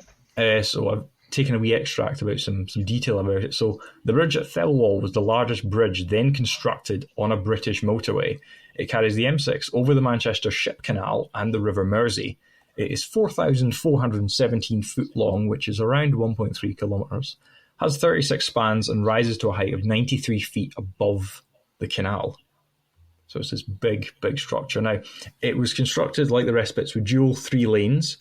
So I've taken a wee extract about some detail about it. So the bridge at Thelwall was the largest bridge then constructed on a British motorway. It carries the M6 over the Manchester Ship Canal and the River Mersey. It is 4,417 foot long, which is around 1.3 kilometres, has 36 spans and rises to a height of 93 feet above the canal. So it's this big, big structure. Now, it was constructed like the rest bits with dual 3 lanes,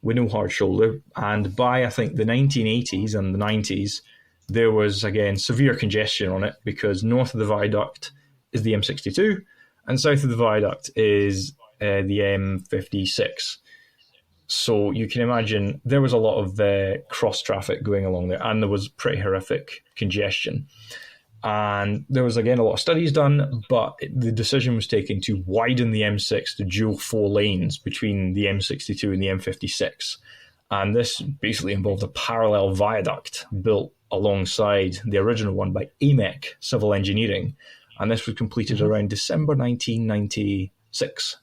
with no hard shoulder, and by I think the 1980s and the 90s there was again severe congestion on it because north of the viaduct is the M62 and south of the viaduct is the M56. So you can imagine there was a lot of cross traffic going along there, and there was pretty horrific congestion. And there was, again, a lot of studies done, but the decision was taken to widen the M6 to dual 4 lanes between the M62 and the M56. And this basically involved a parallel viaduct built alongside the original one by AMEC Civil Engineering. And this was completed around December 1996.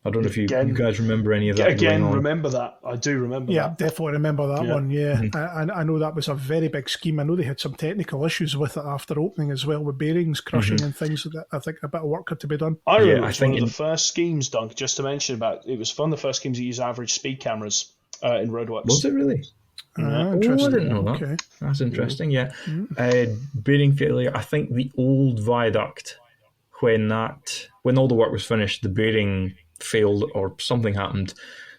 I don't know if you guys remember any of that. Again, remember that. I do remember that. Yeah, definitely remember that one, yeah. Mm-hmm. I know that was a very big scheme. I know they had some technical issues with it after opening as well, with bearings crushing and things. That I think a bit of work had to be done. I remember it was one of the first schemes, Duncan, just to mention about, it was one of the first schemes that used average speed cameras in roadworks. Was it really? Interesting. I didn't know that. Okay. That's interesting, yeah. Bearing failure, I think the old viaduct, when all the work was finished, the bearing failed or something happened.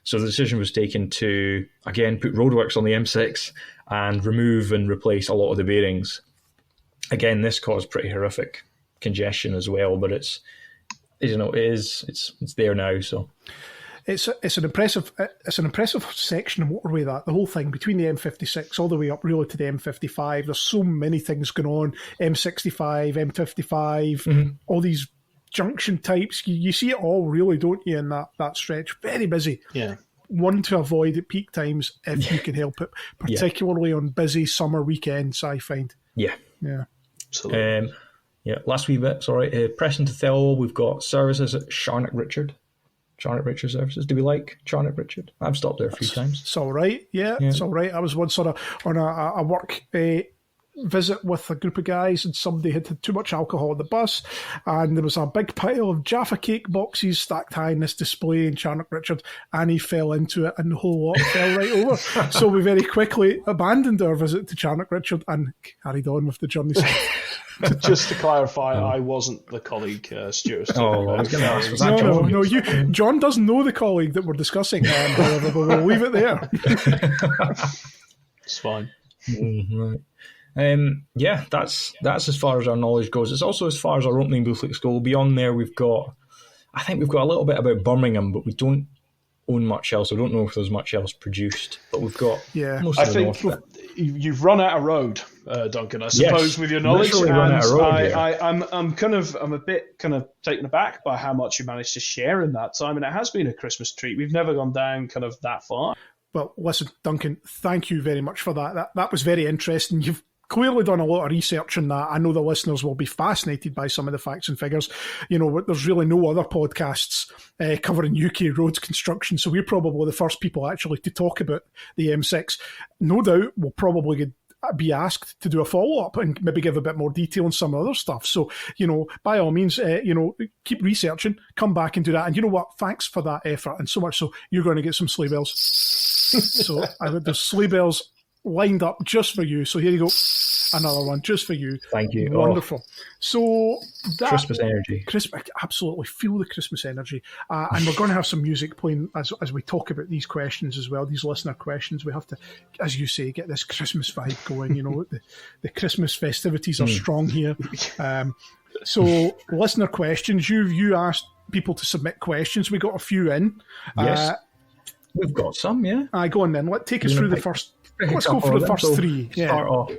So the decision was taken to, again, put roadworks on the M6 and remove and replace a lot of the bearings. Again, this caused pretty horrific congestion as well, but it's there now, so... It's an impressive section of motorway, that the whole thing between the M56 all the way up really to the M55. There's so many things going on. M65, M55, all these junction types. You see it all, really, don't you? In that stretch, very busy. Yeah. One to avoid at peak times if you can help it, particularly on busy summer weekends. I find. Yeah. Absolutely. Last wee bit. Sorry, Preston to Thelwell. We've got services at Charnock Richard services. Do we like Charnock Richard? I've stopped there a few times. It's all right. Yeah, it's all right. I was once on a work visit with a group of guys, and somebody had too much alcohol on the bus, and there was a big pile of Jaffa cake boxes stacked high in this display in Charnock Richard, and he fell into it, and the whole lot fell right over. So we very quickly abandoned our visit to Charnock Richard and carried on with the journey. Just to clarify, I wasn't the colleague Stuart. I was going to ask, was that John? No, John doesn't know the colleague that we're discussing, however, but we'll leave it there. It's fine. Right. That's as far as our knowledge goes. It's also as far as our opening booklets go. Beyond there, we've got a little bit about Birmingham, but we don't own much else. I don't know if there's much else produced, but we've got most of the north bit. You've run out of road, Duncan, I suppose, with your knowledge. And run out of road, I'm a bit kind of taken aback by how much you managed to share in that time, and it has been a Christmas treat. We've never gone down kind of that far. Well, listen, Duncan, thank you very much for that. That was very interesting. You've clearly done a lot of research on that. I know the listeners will be fascinated by some of the facts and figures. You know, there's really no other podcasts covering UK roads construction, so we're probably the first people actually to talk about the M6. No doubt we'll probably be asked to do a follow-up and maybe give a bit more detail on some other stuff. So, by all means, keep researching, come back and do that. And you know what? Thanks for that effort. And so much so, you're going to get some sleigh bells. So I got the sleigh bells lined up just for you. So here you go. Another one just for you. Thank you. Wonderful. So that Christmas energy. Absolutely feel the Christmas energy. And we're going to have some music playing as we talk about these questions as well, these listener questions. We have to, as you say, get this Christmas vibe going. The Christmas festivities are strong here. So listener questions. You asked people to submit questions. We got a few in. Yes. We've got some, yeah. Go on then. Take us through the first. Let's go for the first three. Start off.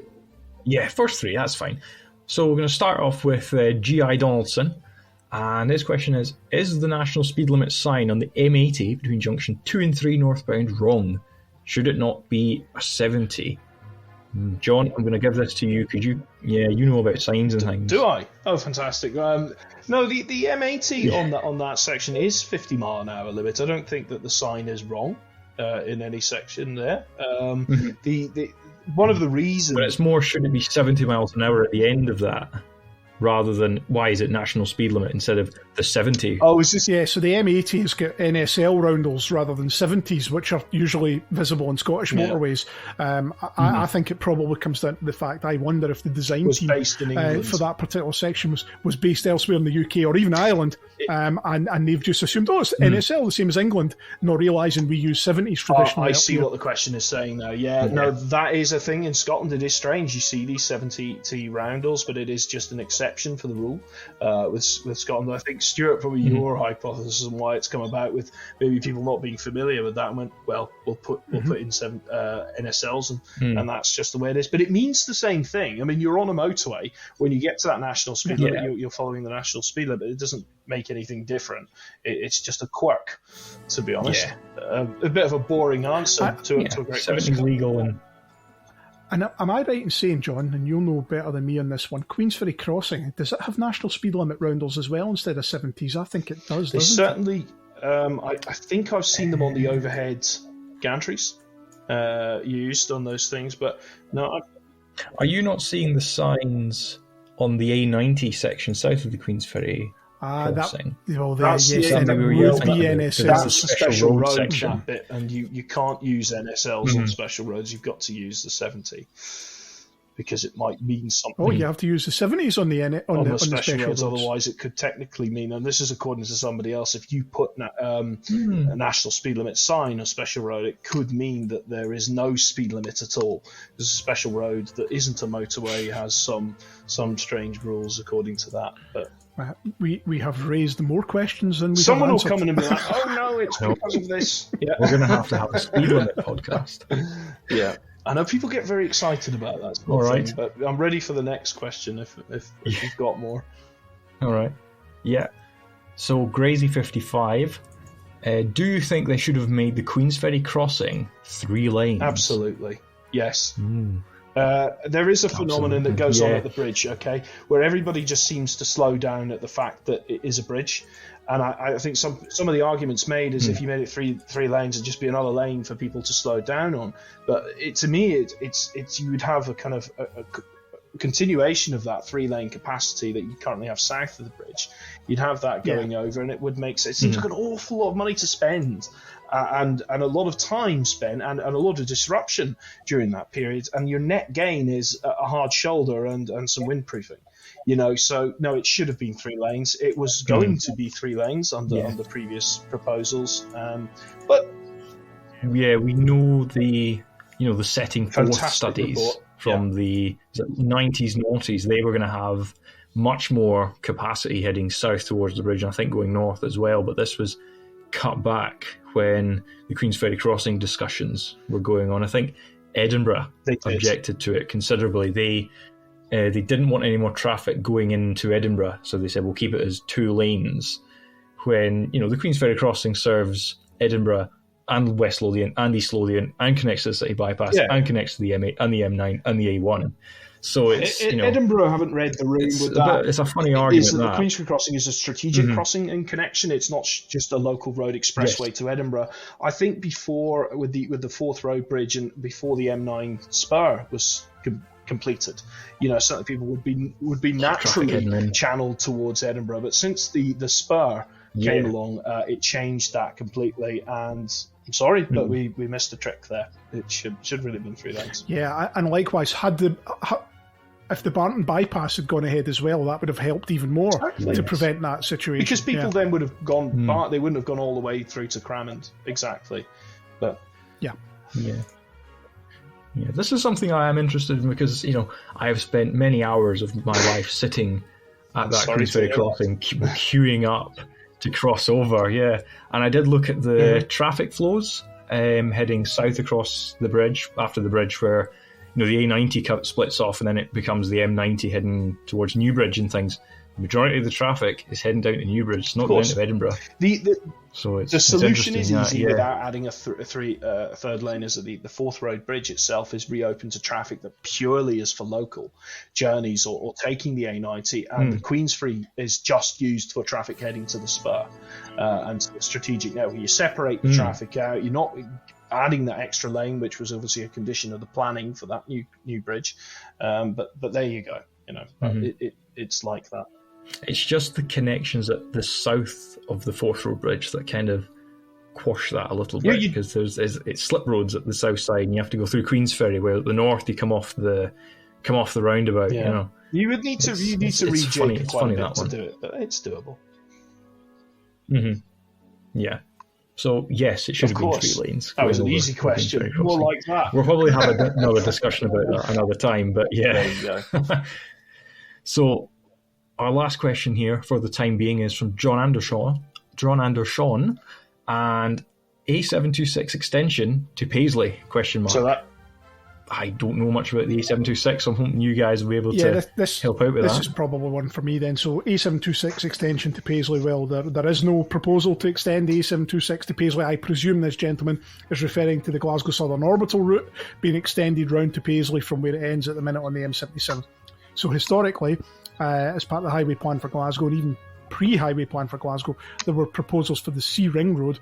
Yeah, first three, that's fine. So we're going to start off with G.I. Donaldson. And his question is the national speed limit sign on the M80 between junction 2 and 3 northbound wrong? Should it not be a 70? John, I'm going to give this to you because you know about signs and things. Do I? Oh, fantastic. No, the M80 on that section is 50 mile an hour limit. I don't think that the sign is wrong in any section there. The one of the reasons... But it's more, should it be 70 miles an hour at the end of that? Rather than, why is it national speed limit instead of the 70? Oh, it's just... Yeah, so the M80 has got NSL roundels rather than 70s, which are usually visible on Scottish motorways. I think it probably comes down to the fact, I wonder if the design team based in England. For that particular section was based elsewhere in the UK or even Ireland, and they've just assumed, it's NSL, the same as England, not realising we use 70s traditionally. I see what the question is saying now. No, that is a thing in Scotland. It is strange. You see these 70 roundels, but it is just an exception for the rule with Scotland. I think, Stuart, probably your hypothesis on why it's come about with maybe people not being familiar with that and went, well, we'll put in NSLs and that's just the way it is. But it means the same thing. I mean, you're on a motorway. When you get to that national speed limit, you're following the national speed limit. It doesn't make anything different. It's just a quirk, to be honest. A bit of a boring answer to a great question. Legal And am I right in saying, John, and you'll know better than me on this one, Queensferry Crossing, does it have national speed limit roundels as well instead of 70s? I think it does, doesn't certainly, I think I've seen them on the overhead gantries used on those things, but no. Are you not seeing the signs on the A90 section south of the Queensferry crossing? That's the special road section. That bit, and you can't use NSLs on special roads. You've got to use the 70 because it might mean something. Oh, you have to use the 70s on the special roads. Otherwise, it could technically mean, and this is according to somebody else, if you put a national speed limit sign on special road, it could mean that there is no speed limit at all. Because a special road that isn't a motorway has some strange rules according to that. But we have raised more questions than we someone have will come in and be like, "Oh no, it's because of this." Yeah. We're going to have a speed limit podcast. Yeah. I know people get very excited about that sort of thing, but I'm ready for the next question if you've got more. All right. Yeah. So, Grazy55, do you think they should have made the Queensferry crossing 3 lanes? Absolutely. Yes. There is a phenomenon that goes on at the bridge, okay, where everybody just seems to slow down at the fact that it is a bridge. And I think some of the arguments made is if you made it three lanes, it'd just be another lane for people to slow down on. But to me, it's you would have a kind of a continuation of that 3-lane capacity that you currently have south of the bridge. You'd have that going over, and it would make sense. It seems like an awful lot of money to spend, and a lot of time spent, and a lot of disruption during that period. And your net gain is a hard shoulder and some windproofing. So no, it should have been 3 lanes. It was going to be 3 lanes under previous proposals, but we know the setting forth studies from the 90s and 90s. They were going to have much more capacity heading south towards the bridge, and I think going north as well. But this was cut back when the Queensferry crossing discussions were going on. I think Edinburgh objected to it considerably. They didn't want any more traffic going into Edinburgh, so they said we'll keep it as 2 lanes. When the Queensferry crossing serves Edinburgh and West Lothian and East Lothian and connects to the city bypass and connects to the M8 and the M9 and the A1. So it's Edinburgh haven't read the room with that. It's a funny argument. The Queensferry crossing is a strategic crossing and connection. It's not just a local road expressway to Edinburgh. I think before with the Forth Road Bridge and before the M9 spur was completed, certainly people would be naturally channeled towards Edinburgh. But since the spur came along, it changed that completely. And I'm sorry, but we missed a trick there. It should really have been 3 lanes. Yeah, and likewise, if the Barton bypass had gone ahead as well, that would have helped even more to prevent that situation. Because people then would have gone, they wouldn't have gone all the way through to Cramond. Exactly. But yeah, this is something I am interested in because I have spent many hours of my life sitting at that Queensferry crossing, queuing up to cross over. Yeah, and I did look at the traffic flows heading south across the bridge after the bridge, where the A90 splits off and then it becomes the M90 heading towards Newbridge and things. The majority of the traffic is heading down to Newbridge. It's not going to Edinburgh. The solution is easy without adding a third lane. Is that the Forth Road Bridge itself is reopened to traffic that purely is for local journeys or taking the A90, and the Queensferry is just used for traffic heading to the spur and to the strategic network. You separate the traffic out. You're not adding that extra lane, which was obviously a condition of the planning for that new bridge. But there you go. It's like that. It's just the connections at the south of the Forth Road Bridge that kind of quash that a little bit, because it's slip roads at the south side, and you have to go through Queensferry, where at the north you come off the roundabout. You would need to rejig quite a bit to do it, but it's doable. Yeah. So yes, it should have been 3 lanes. That was an easy question. More like that. We'll probably have another discussion about that another time, but yeah. There you go. So our last question here for the time being is from John Andershaw, and A726 extension to Paisley, ? So I don't know much about the A726, so I'm hoping you guys will be able to help out with that. This is probably one for me then. So A726 extension to Paisley, well, there is no proposal to extend the A726 to Paisley. I presume this gentleman is referring to the Glasgow Southern Orbital route being extended round to Paisley from where it ends at the minute on the M77. So historically, as part of the highway plan for Glasgow, and even pre-highway plan for Glasgow, there were proposals for the C Ring Road,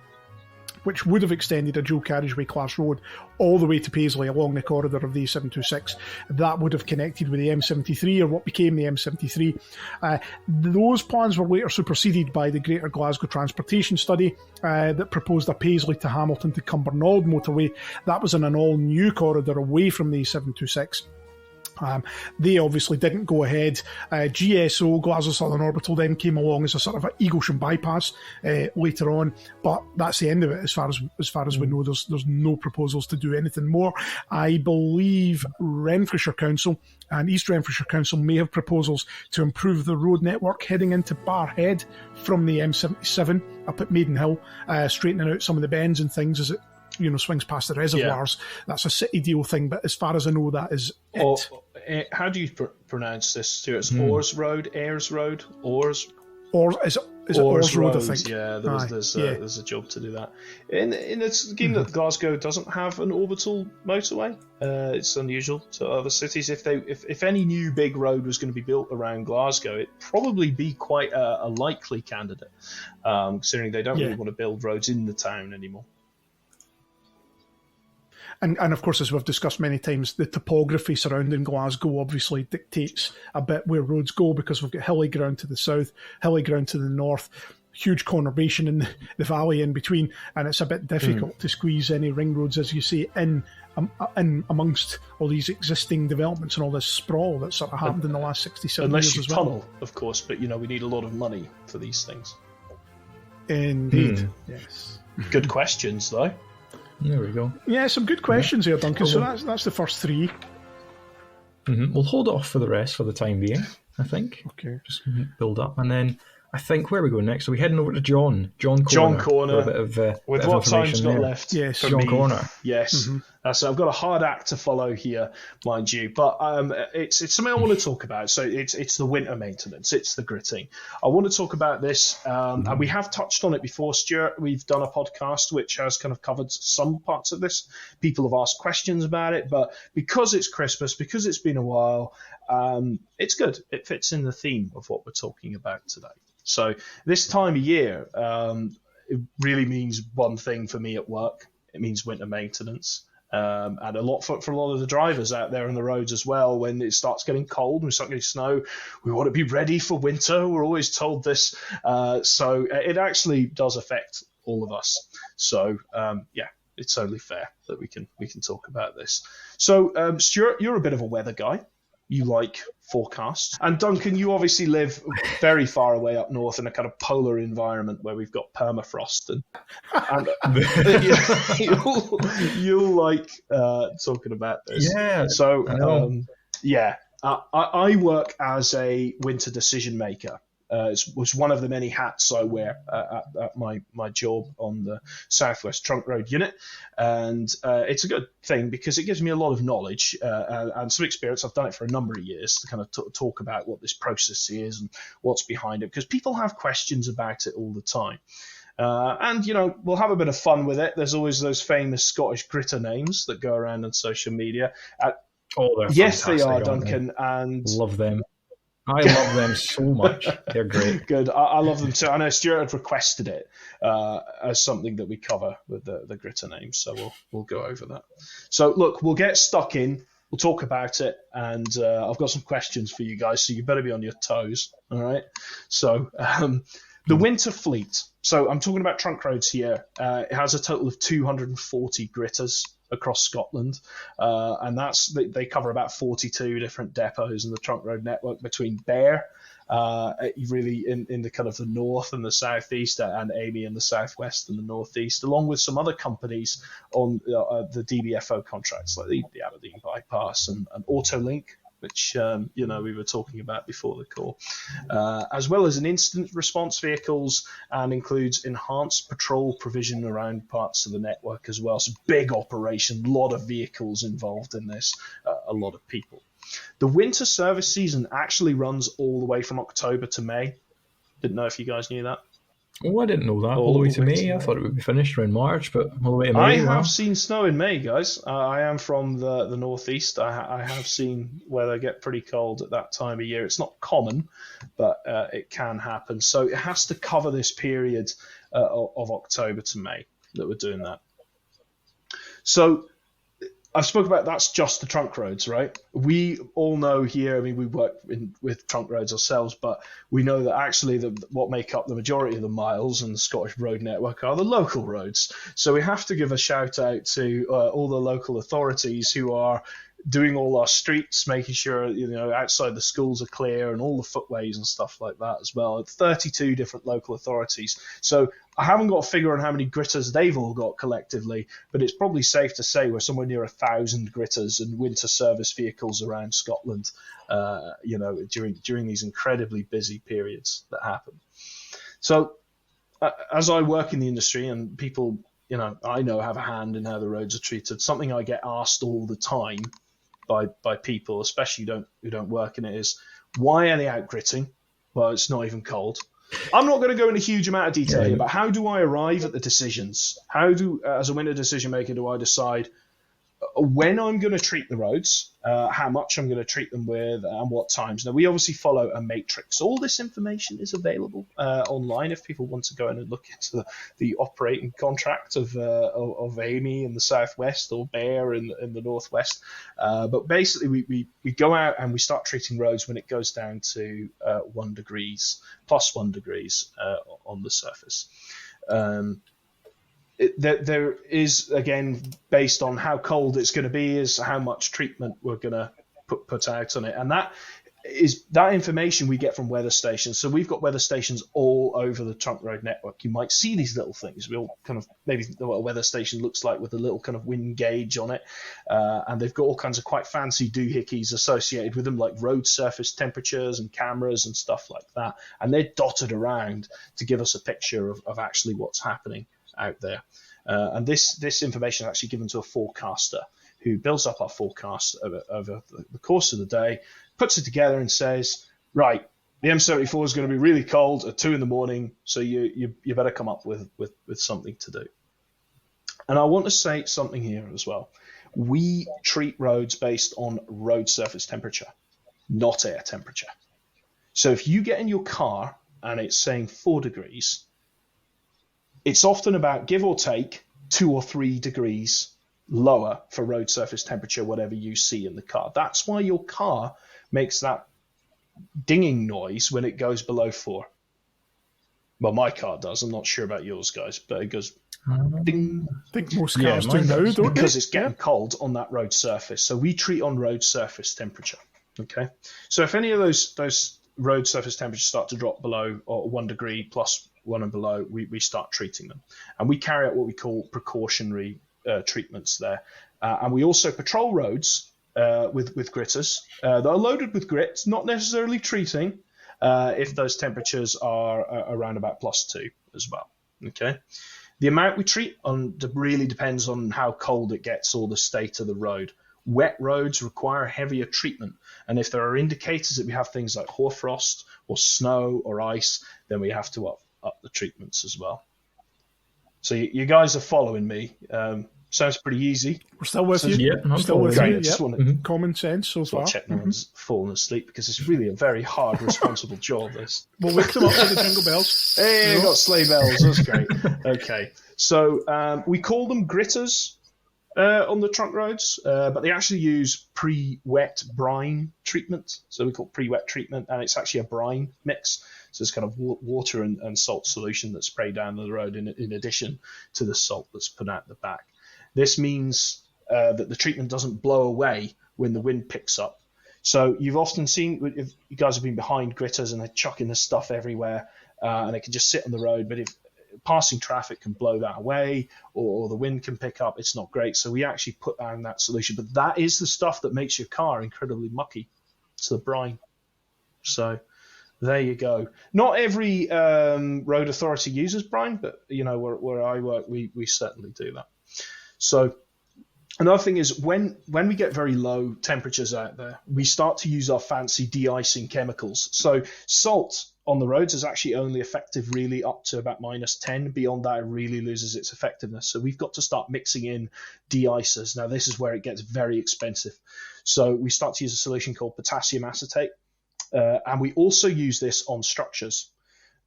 which would have extended a dual carriageway class road all the way to Paisley along the corridor of the A726. That would have connected with the M73, or what became the M73. Those plans were later superseded by the Greater Glasgow Transportation Study that proposed a Paisley to Hamilton to Cumbernauld motorway. That was in an all-new corridor away from the A726. They obviously didn't go ahead. GSO, Glasgow Southern Orbital, then came along as a sort of an Eaglesham bypass later on, but that's the end of it as far as we know. There's no proposals to do anything more. I believe Renfrewshire Council and East Renfrewshire Council may have proposals to improve the road network heading into Barrhead from the M77 up at Maidenhill, straightening out some of the bends and things as it swings past the reservoirs. Yeah. That's a city deal thing, but as far as I know, that is it. How do you pronounce this, Stuart? It's Ayres Road? Ayres? Is it Ayres Road, I think? Yeah, there's a job to do that. In the scheme that Glasgow doesn't have an orbital motorway, it's unusual to other cities. If any new big road was going to be built around Glasgow, it'd probably be quite a likely candidate, considering they don't really want to build roads in the town anymore. And of course, as we've discussed many times, the topography surrounding Glasgow obviously dictates a bit where roads go, because we've got hilly ground to the south, hilly ground to the north, huge conurbation in the valley in between, and it's a bit difficult to squeeze any ring roads, as you say, in amongst all these existing developments and all this sprawl that's sort of happened in the last 67 years as well. Unless you tunnel, of course, but we need a lot of money for these things. Indeed, yes. Good questions, though. There we go. Yeah, some good questions here, Duncan. So that's the first three. We'll hold off for the rest for the time being, I think. Okay. Just build up. And then I think, where are we going next? Are we heading over to John Corner. A bit of, with what time's got left. Yes. John Corner. Yes. So I've got a hard act to follow here, mind you. But it's something I want to talk about. So it's the winter maintenance. It's the gritting. I want to talk about this. And we have touched on it before, Stuart. We've done a podcast which has kind of covered some parts of this. People have asked questions about it. But because it's Christmas, because it's been a while, it's good. It fits in the theme of what we're talking about today. So this time of year, it really means one thing for me at work. It means winter maintenance. And a lot for a lot of the drivers out there on the roads as well. When it starts getting cold and we start getting snow, we want to be ready for winter. We're always told this. So it actually does affect all of us. So, it's only fair that we can talk about this. So, Stuart, you're a bit of a weather guy. You like forecasts. And Duncan, you obviously live very far away up north in a kind of polar environment where we've got permafrost. And you'll like talking about this. Yeah. So, I work as a winter decision maker. It's one of the many hats I wear at my job on the Southwest Trunk Road unit, and it's a good thing because it gives me a lot of knowledge and some experience. I've done it for a number of years to kind of talk about what this process is and what's behind it, because people have questions about it all the time. And we'll have a bit of fun with it. There's always those famous Scottish gritter names that go around on social media. Yes, they are, Duncan, and love them. I love them so much. They're great. Good. I love them too. I know Stuart had requested it as something that we cover with the gritter names, so we'll go over that. So look, we'll get stuck in. We'll talk about it, and I've got some questions for you guys, so you better be on your toes. All right. So the winter fleet. So I'm talking about trunk roads here. It has a total of 240 gritters across Scotland, and they cover about 42 different depots in the trunk road network between Baird, really in the kind of the north and the southeast, and Amy in the southwest and the northeast, along with some other companies on the DBFO contracts like the Aberdeen Bypass and Autolink, which we were talking about before the call, as well as an instant response vehicles, and includes enhanced patrol provision around parts of the network as well. So big operation, a lot of vehicles involved in this, a lot of people. The winter service season actually runs all the way from October to May. Didn't know if you guys knew that. Oh, I didn't know that. All the way to May. I thought it would be finished around March, but all the way to May. I have seen snow in May, guys. I am from the northeast. I have seen weather get pretty cold at that time of year. It's not common, but it can happen. So it has to cover this period of October to May that we're doing that. So I've spoken about that's just the trunk roads, right? We all know here, I mean, we work with trunk roads ourselves, but we know that actually what make up the majority of the miles in the Scottish road network are the local roads. So we have to give a shout out to all the local authorities who are doing all our streets, making sure, outside the schools are clear and all the footways and stuff like that as well. 32 different local authorities. So I haven't got a figure on how many gritters they've all got collectively, but it's probably safe to say we're somewhere near 1,000 gritters and winter service vehicles around Scotland, during these incredibly busy periods that happen. So as I work in the industry and people, I know have a hand in how the roads are treated, something I get asked all the time by people, especially who don't work in it, is why are they out gritting? Well, it's not even cold. I'm not going to go into a huge amount of detail here, but how do I arrive at the decisions? As a winter decision maker, do I decide when I'm going to treat the roads, how much I'm going to treat them with, and what times? Now, we obviously follow a matrix. All this information is available online if people want to go in and look into the operating contract of Amy in the southwest or Baird in the northwest. But basically, we go out and we start treating roads when it goes down to plus 1 degrees on the surface. There is, again, based on how cold it's going to be, is how much treatment we're going to put out on it. And that information we get from weather stations. So we've got weather stations all over the trunk road network. You might see these little things. We'll kind of maybe what a weather station looks like with a little kind of wind gauge on it. And they've got all kinds of quite fancy doohickeys associated with them, like road surface temperatures and cameras and stuff like that. And they're dotted around to give us a picture of actually what's happening out there. And this information is actually given to a forecaster who builds up our forecast over the course of the day, puts it together and says, right, the M74 is going to be really cold at 2 a.m, so you better come up with something to do. And I want to say something here as well. We treat roads based on road surface temperature, not air temperature. So if you get in your car and it's saying 4 degrees, it's often about, give or take, 2 or 3 degrees lower for road surface temperature, whatever you see in the car. That's why your car makes that dinging noise when it goes below 4. Well, my car does. I'm not sure about yours, guys, but it goes ding. I think most cars do now, don't they? Because it's getting cold on that road surface. So we treat on road surface temperature. Okay. So if any of those road surface temperatures start to drop below or 1 degree plus 1 and below, we start treating them. And we carry out what we call precautionary treatments there. And we also patrol roads with gritters that are loaded with grits, not necessarily treating, if those temperatures are around about +2 as well. Okay. The amount we treat really depends on how cold it gets or the state of the road. Wet roads require heavier treatment, and if there are indicators that we have things like hoarfrost or snow or ice, then we have to up the treatments as well. So you guys are following me. Sounds pretty easy. We're still with you. Yeah, I'm still with you. you. Yep. Common sense so far. Check no one's fallen asleep, because it's really a very hard, responsible job, this. We'll wake them up with the jingle bells. Hey, got sleigh bells. That's great. Okay. So we call them gritters on the trunk roads, but they actually use pre-wet brine treatment. So we call it pre-wet treatment, and it's actually a brine mix. So it's kind of water and salt solution that's sprayed down the road in addition to the salt that's put out the back. This means that the treatment doesn't blow away when the wind picks up. So you've often seen, if you guys have been behind gritters and they're chucking this stuff everywhere, and they can just sit on the road, but if passing traffic can blow that away or the wind can pick up, it's not great. So we actually put down that solution. But that is the stuff that makes your car incredibly mucky. It's the brine. So there you go. Not every road authority uses brine, but where I work, we certainly do that. So Another thing is when we get very low temperatures out there, we start to use our fancy de-icing chemicals. So salt on the roads is actually only effective really up to about -10. Beyond that, it really loses its effectiveness. So we've got to start mixing in de-icers. Now, this is where it gets very expensive. So we start to use a solution called potassium acetate, and we also use this on structures.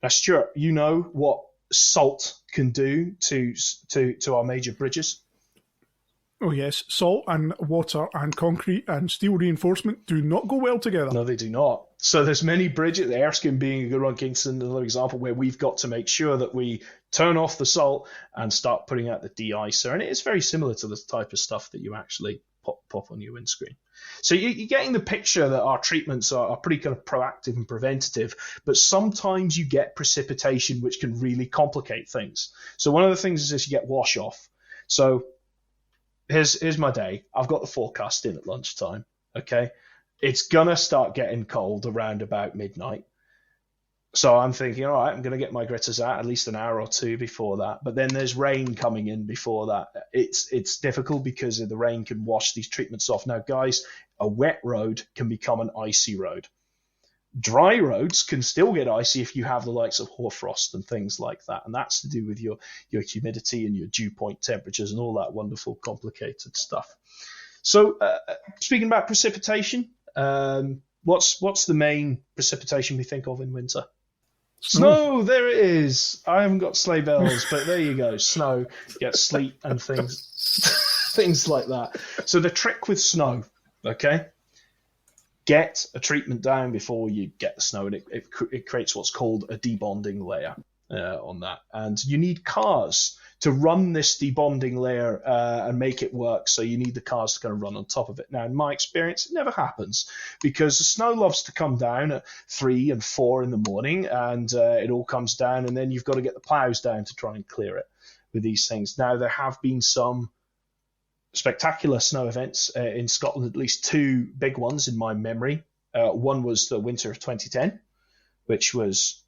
Now, Stuart, you know what salt can do to our major bridges? Oh yes, salt and water and concrete and steel reinforcement do not go well together. No, they do not. So there's many bridges, Erskine being a good one, Kingston another example, where we've got to make sure that we turn off the salt and start putting out the de-icer. And it's very similar to the type of stuff that you actually pop on your windscreen. So you're getting the picture that our treatments are pretty kind of proactive and preventative, but sometimes you get precipitation, which can really complicate things. So one of the things is this, you get wash off. So here's my day. I've got the forecast in at lunchtime. Okay, it's gonna start getting cold around about midnight. So I'm thinking, all right, I'm gonna get my gritters out at least an hour or two before that. But then there's rain coming in before that. It's difficult because the rain can wash these treatments off. Now, guys, a wet road can become an icy road. Dry roads can still get icy if you have the likes of hoarfrost and things like that, and that's to do with your humidity and your dew point temperatures and all that wonderful complicated stuff. So speaking about precipitation, what's the main precipitation we think of in winter? Snow, there it is. I haven't got sleigh bells, but there you go. Snow, you get sleet and things like that. So the trick with snow, okay? Get a treatment down before you get the snow, and it creates what's called a debonding layer on that. And you need cars to run this debonding layer and make it work. So you need the cars to kind of run on top of it. Now, in my experience, it never happens because the snow loves to come down at 3 and 4 in the morning, and it all comes down, and then you've got to get the plows down to try and clear it with these things. Now, there have been some spectacular snow events in Scotland, at least 2 big ones in my memory. One was the winter of 2010, which was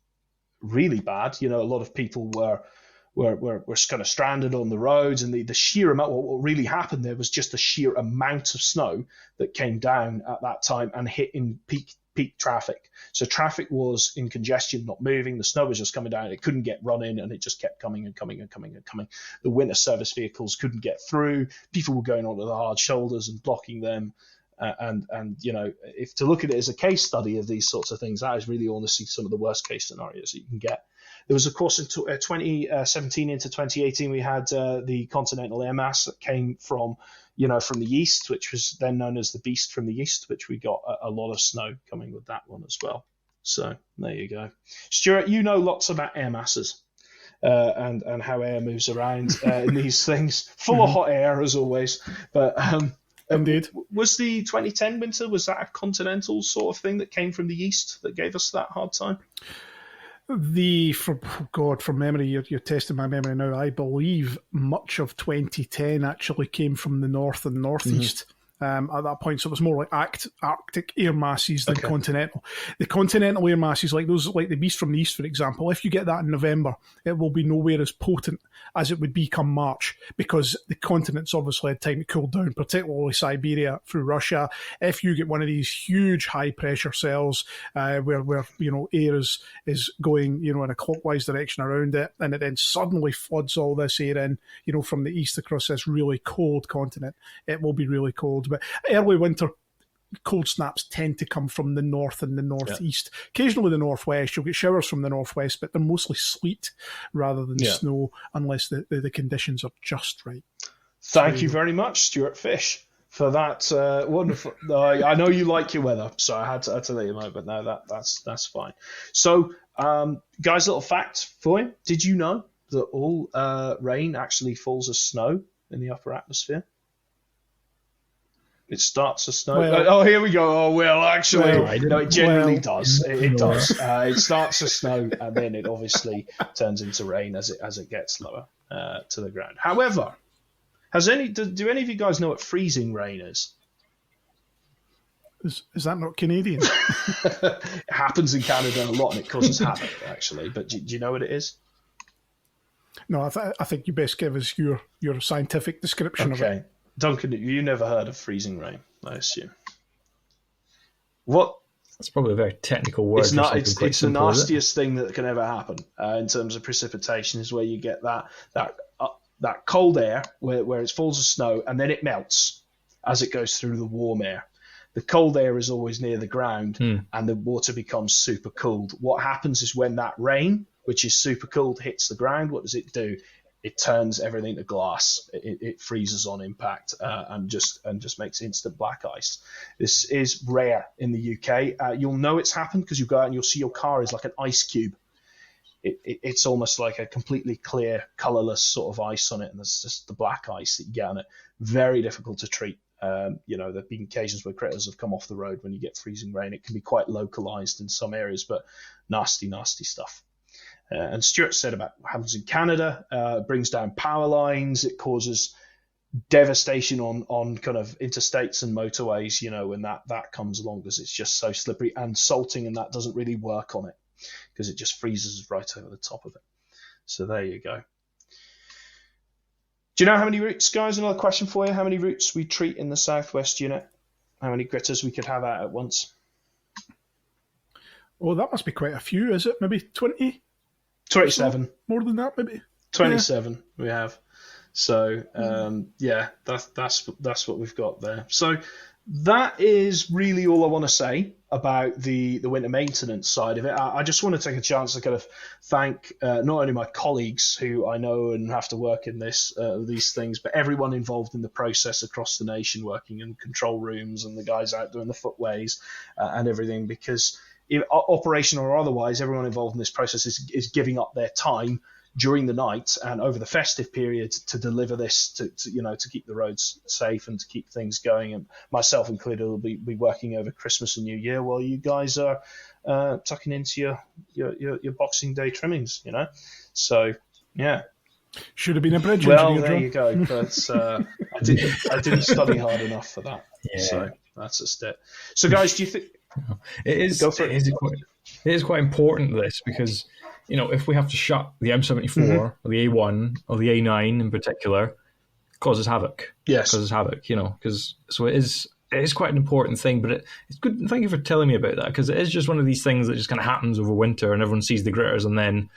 really bad. You know, a lot of people were kind of stranded on the roads, and the sheer amount, what really happened there was just the sheer amount of snow that came down at that time and hit in peak traffic. So traffic was in congestion, not moving. The snow was just coming down. It couldn't get running, and it just kept coming and coming and coming and coming. The winter service vehicles couldn't get through. People were going onto the hard shoulders and blocking them. And you know, if to look at it as a case study of these sorts of things, that is really honestly some of the worst case scenarios that you can get. There was, of course, in 2017 into 2018, we had the continental air mass that came from the east, which was then known as the beast from the east, which we got a lot of snow coming with that one as well. So there you go. Stuart, you know lots about air masses and how air moves around in these things. Full of hot air, as always. But indeed. Was the 2010 winter, was that a continental sort of thing that came from the east that gave us that hard time? From memory, you're testing my memory now. I believe much of 2010 actually came from the north and northeast. At that point, so it was more like Arctic air masses than continental. The continental air masses, like those, like the beast from the east, for example, if you get that in November, it will be nowhere as potent as it would be come March, because the continents obviously had time to cool down, particularly Siberia through Russia. If you get one of these huge high pressure cells where air is going in a clockwise direction around it, and it then suddenly floods all this air in from the east across this really cold continent, it will be really cold. But early winter cold snaps tend to come from the north and the northeast. Yeah. Occasionally the northwest. You'll get showers from the northwest, but they're mostly sleet rather than snow, unless the conditions are just right. Thank you very much, Stuart Fish, for that wonderful. I know you like your weather, so I had to let you know. But no, that's fine. So, guys, little fact for you: did you know that all rain actually falls as snow in the upper atmosphere? It starts to snow. Well, here we go. Oh, well, actually, no, it generally does. It does. It starts to snow, and then it obviously turns into rain as it gets lower to the ground. However, do any of you guys know what freezing rain is? Is that not Canadian? It happens in Canada a lot, and it causes havoc, actually. But do you know what it is? No, I think you best give us your scientific description of it. Duncan, you never heard of freezing rain, I assume. What? It's probably a very technical word. It's not. For It's quite the simple, nastiest thing that can ever happen in terms of precipitation. Is where you get that cold air where it falls as snow and then it melts as it goes through the warm air. The cold air is always near the ground and the water becomes super cooled. What happens is when that rain, which is super cooled, hits the ground, what does it do? It turns everything to glass. It freezes on impact and just makes instant black ice. This is rare in the UK. You'll know it's happened because you go out and you'll see your car is like an ice cube. It's almost like a completely clear, colourless sort of ice on it, and there's just the black ice that you get on it. Very difficult to treat. There have been occasions where critters have come off the road when you get freezing rain. It can be quite localised in some areas, but nasty, nasty stuff. And Stuart said about what happens in Canada, brings down power lines. It causes devastation on kind of interstates and motorways, when that comes along, because it's just so slippery, and salting and that doesn't really work on it because it just freezes right over the top of it. So there you go. Do you know how many routes, guys? Another question for you. How many routes we treat in the Southwest unit? How many gritters we could have out at once? Oh, that must be quite a few, is it? Maybe 20? 27. More than that, maybe? 27 we have. So, that's what we've got there. So that is really all I want to say about the winter maintenance side of it. I just want to take a chance to kind of thank not only my colleagues who I know and have to work in these things, but everyone involved in the process across the nation, working in control rooms and the guys out doing the footways and everything, because operational or otherwise, everyone involved in this process is giving up their time during the night and over the festive period to deliver this to keep the roads safe and to keep things going. And myself included will be working over Christmas and New Year while you guys are tucking into your Boxing Day trimmings. So yeah. Should have been a bridge engineer. Well, there you go. But I didn't study hard enough for that. Yeah. So that's a step. So guys, do you think it is quite important, this, because if we have to shut the M74 or the A1 or the A9 in particular, it causes havoc. Yes, causes havoc. So it is quite an important thing. But it's good. Thank you for telling me about that, because it is just one of these things that just kind of happens over winter, and everyone sees the gritters, and then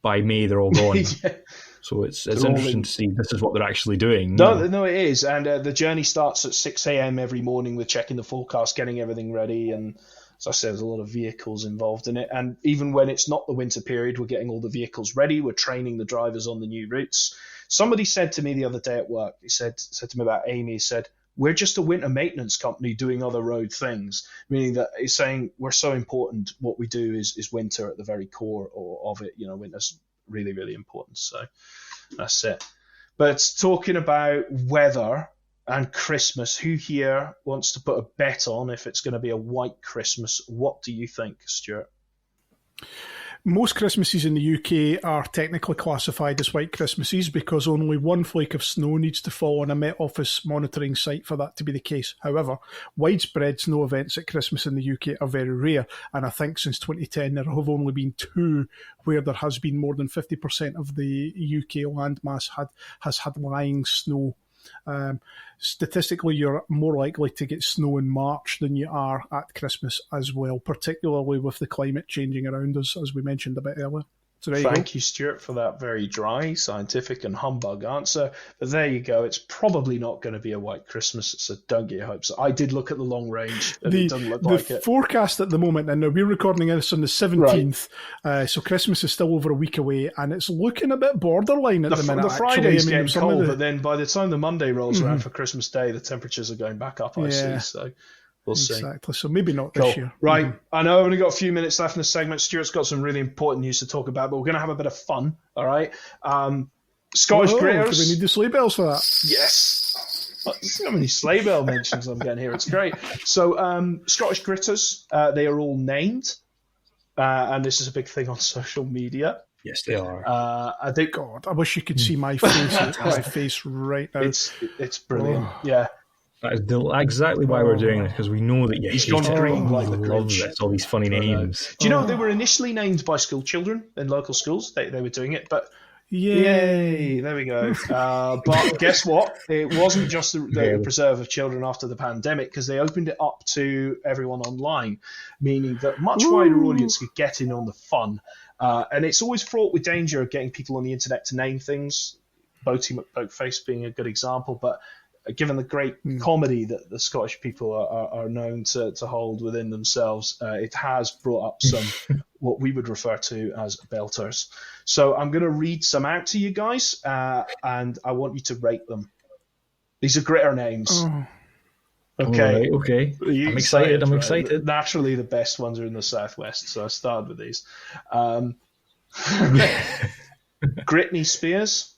by May they're all gone. Yeah. So it's interesting to see this is what they're actually doing. No, it is. And the journey starts at 6 a.m. every morning with checking the forecast, getting everything ready. And as I said, there's a lot of vehicles involved in it. And even when it's not the winter period, we're getting all the vehicles ready. We're training the drivers on the new routes. Somebody said to me the other day at work, he said to me about Amy, he said, we're just a winter maintenance company doing other road things, meaning that he's saying we're so important. What we do is winter at the very core of it. Winter's really, really important. So that's it. But talking about weather and Christmas, who here wants to put a bet on if it's going to be a white Christmas? What do you think, Stuart? Most Christmases in the UK are technically classified as white Christmases because only one flake of snow needs to fall on a Met Office monitoring site for that to be the case. However, widespread snow events at Christmas in the UK are very rare, and I think since 2010 there have only been 2 where there has been more than 50% of the UK landmass has had lying snow. Statistically, you're more likely to get snow in March than you are at Christmas as well, particularly with the climate changing around us, as we mentioned a bit earlier. So Thank you, Stuart, for that very dry, scientific and humbug answer. But there you go. It's probably not going to be a white Christmas, so don't get your hopes. I did look at the long range, and it doesn't look like it. The forecast at the moment, and we're recording this on the 17th, right. So Christmas is still over a week away, and it's looking a bit borderline at the minute. The Friday's getting cold, but then by the time the Monday rolls around for Christmas Day, the temperatures are going back up, I see, so... We'll see. Exactly. So maybe not this year. Right. Mm-hmm. I know I've only got a few minutes left in the segment. Stuart's got some really important news to talk about, but we're going to have a bit of fun. All right. Scottish Gritters. Do we need the sleigh bells for that? Yes. So many sleigh bell mentions I'm getting here. It's great. So Scottish Gritters, they are all named, and this is a big thing on social media. Yes, they are. I think. God, I wish you could see my face. My face right now. It's brilliant. Yeah. That is exactly why we're doing this, because we know that he's gone green like the Grinch. This, all these funny names. Do you know they were initially named by school children in local schools? They were doing it, but Yay! There we go. But guess what? It wasn't just the preserve of children after the pandemic, because they opened it up to everyone online, meaning that much wider audience could get in on the fun. And it's always fraught with danger of getting people on the internet to name things, Boaty McBoatface being a good example. But given the great comedy that the Scottish people are known to hold within themselves, it has brought up some what we would refer to as belters. So I'm going to read some out to you guys, and I want you to rate them. These are Gritter names. Oh. Okay. Right, okay. I'm excited. I'm excited. Naturally, the best ones are in the southwest, so I started with these. Gritney Spears.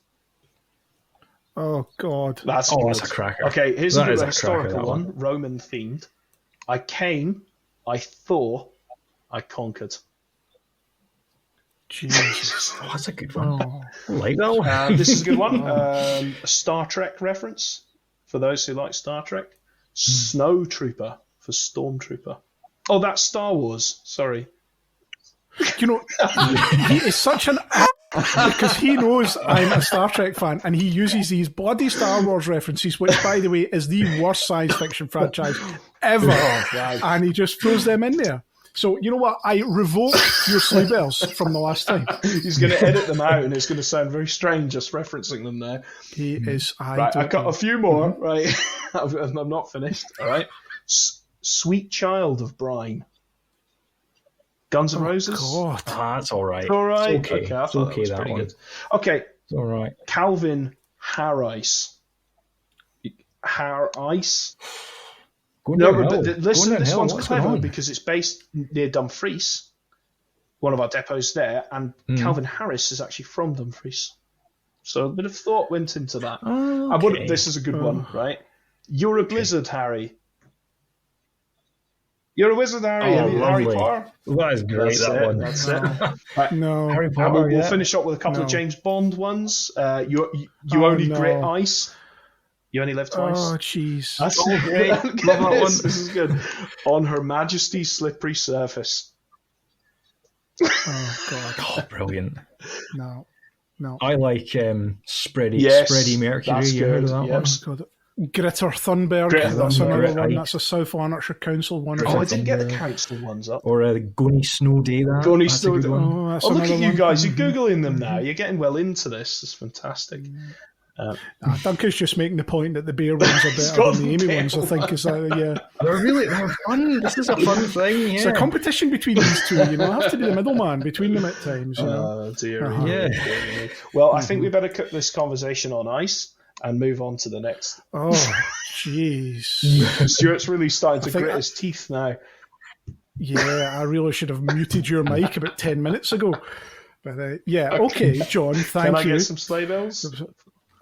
Oh, God. That's a cracker. Okay, here's a historical one, Roman themed. I came, I thought, I conquered. Jesus. Oh, that's a good one. I like that one. This is a good one. A Star Trek reference for those who like Star Trek. Snow Trooper for Stormtrooper. Oh, that's Star Wars. Sorry. You know, he is such an because he knows I'm a Star Trek fan, and he uses these bloody Star Wars references, which, by the way, is the worst science fiction franchise ever, and he just throws them in there. So, you know what? I revoke your sleigh bells from the last time. He's going to edit them out, and it's going to sound very strange just referencing them there. He is. I've got a few more, right? I'm not finished, all right? Sweet Child of Brine. Guns N' Roses? God. That's all right. It's all right? It's okay. Okay, I thought that was pretty good. Okay. It's all right. Calvin Harrice. Harrice? But listen, this one's clever because it's based near Dumfries, one of our depots there, and Calvin Harris is actually from Dumfries. So a bit of thought went into that. Okay. This is a good one, right? You're a blizzard, Harry. You're a wizard, Harry. Harry Potter. That is great, one. That's it. Right. No. Harry Potter, we'll finish up with a couple of James Bond ones. You only grit ice. You only live twice. Oh, jeez. That's great. Love that one. This is good. On Her Majesty's slippery surface. Oh, God. Oh, brilliant. No. I like Spready Mercury. That's you heard good. of that one? God. Gritter Thunberg. That's another one. That's a South Lanarkshire Council one. I didn't get the council ones up. Or Gony Snow Day. Gony Snow Day. Look at you guys. Mm-hmm. You're Googling them now. You're getting well into this. It's fantastic. Duncan's just making the point that the Baird ones are better than the Amy ones, I think. They're fun. This is a fun thing. Yeah. It's a competition between these two. I have to be the middleman between them at times. Oh, dear. Yeah. Well, I think we better cut this conversation on ice and move on to the next. Oh, jeez. Stuart's really starting to grit his teeth now. Yeah, I really should have muted your mic about 10 minutes ago. But okay, John, thank you. Can I get some sleigh bells?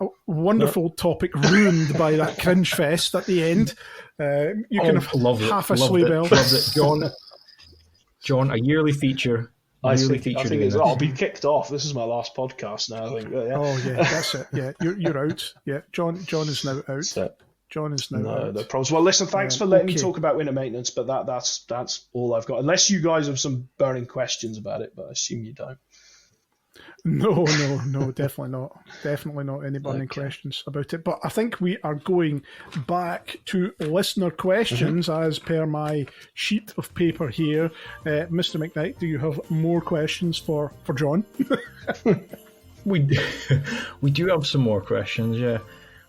A wonderful topic ruined by that cringe fest at the end. You can have half a sleigh bell. Loved it. John, a yearly feature. I think I'll be kicked off. This is my last podcast now, I think. Yeah. Oh, yeah, that's it. Yeah, you're out. Yeah, John is now out. John is now out. No problems. Well, listen, thanks for letting me talk about winter maintenance, but that's all I've got. Unless you guys have some burning questions about it, but I assume you don't. No, definitely not. Definitely not any burning questions about it. But I think we are going back to listener questions as per my sheet of paper here. Mr. Macknight, do you have more questions for John? We do have some more questions, yeah.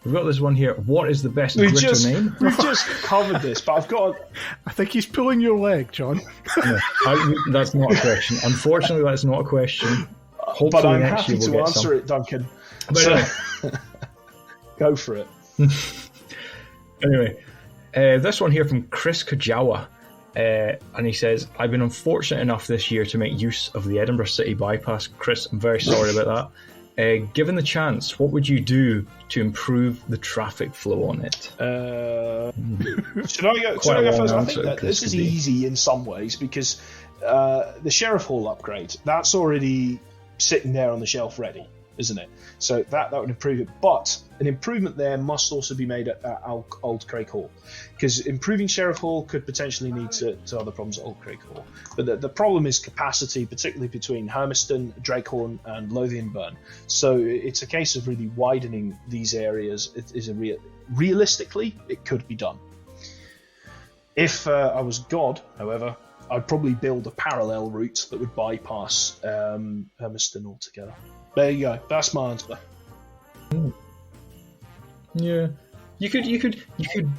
We've got this one here. What is the best gritter name? We've just covered this, but I've got... I think he's pulling your leg, John. No, that's not a question. Unfortunately, that's not a question. Hopefully but I'm happy to answer it, Duncan. So, go for it. Anyway, this one here from Chris Kajawa, and he says, I've been unfortunate enough this year to make use of the Edinburgh City bypass. Chris, I'm very sorry about that. Given the chance, what would you do to improve the traffic flow on it? Should I go first? I think that this is easy in some ways because the Sheriff Hall upgrade, that's already sitting there on the shelf ready. isn't it? So that would improve it. But an improvement there must also be made at Old Craig Hall, because improving Sheriff Hall could potentially lead to other problems at Old Craig Hall. But the problem is capacity, particularly between Hermiston, Drakehorn, and Lothianburn. So it's a case of really widening these areas. Realistically, it could be done. If I was God, however, I'd probably build a parallel route that would bypass Hermiston altogether. There you go. That's my answer. Yeah, you could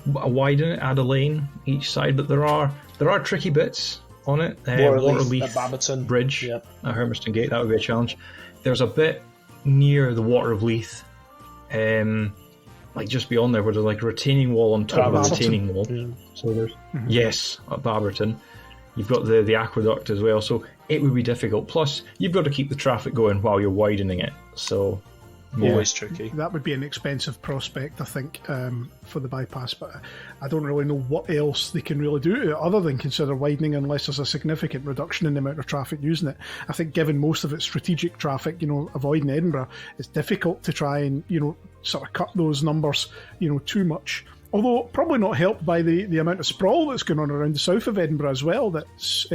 widen it, add a lane each side, but there are tricky bits on it. Waterleaf at Baberton Bridge yep. at Hermiston Gate, that would be a challenge. There's a bit near the Water of Leith, like just beyond there, where there's like a retaining wall on top of a retaining wall. Yeah. So there's yes, at Baberton. You've got the aqueduct as well, so it would be difficult. Plus, you've got to keep the traffic going while you're widening it. So, always tricky. That would be an expensive prospect, I think, for the bypass. But I don't really know what else they can really do other than consider widening, unless there's a significant reduction in the amount of traffic using it. I think, given most of its strategic traffic, avoiding Edinburgh, it's difficult to try and sort of cut those numbers, too much. Although probably not helped by the amount of sprawl that's going on around the south of Edinburgh as well. That's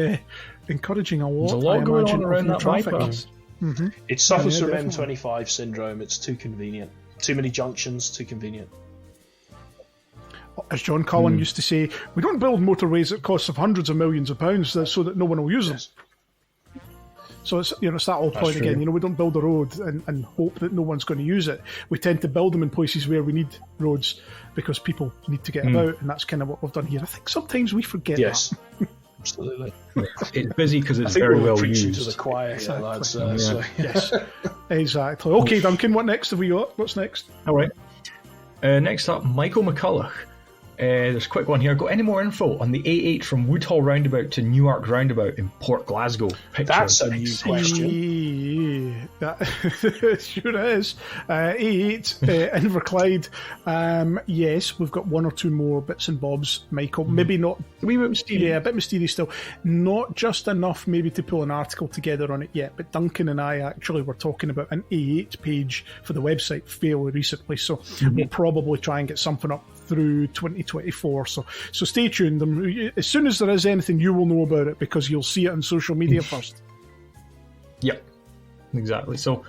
encouraging a lot. There's a lot going on around that traffic. Bypass. Mm-hmm. It suffers from M25 syndrome. It's too convenient. Too many junctions, too convenient. As John Cullen used to say, we don't build motorways at costs of hundreds of millions of pounds so that no one will use them. So it's it's that old point again. We don't build a road and hope that no one's going to use it. We tend to build them in places where we need roads because people need to get about, and that's kind of what we've done here. I think sometimes we forget that. Absolutely. It's busy because it's very well used. To the choir, exactly. Lads, So. Yes, exactly. Okay, Duncan, what next have we got? What's next? All right. Next up, Michael McCulloch. There's a quick one here. Got any more info on the A8 from Woodhall Roundabout to Newark Roundabout in Port Glasgow? That's a new question. That sure is. A8 Inverclyde. Yes, we've got one or two more bits and bobs, Michael. Maybe not. A wee bit mysterious. Yeah, a bit mysterious still. Not just enough maybe to pull an article together on it yet, but Duncan and I actually were talking about an A8 page for the website fairly recently, so we'll probably try and get something up through 2024, so stay tuned. As soon as there is anything, you will know about it because you'll see it on social media first. Yep, exactly. So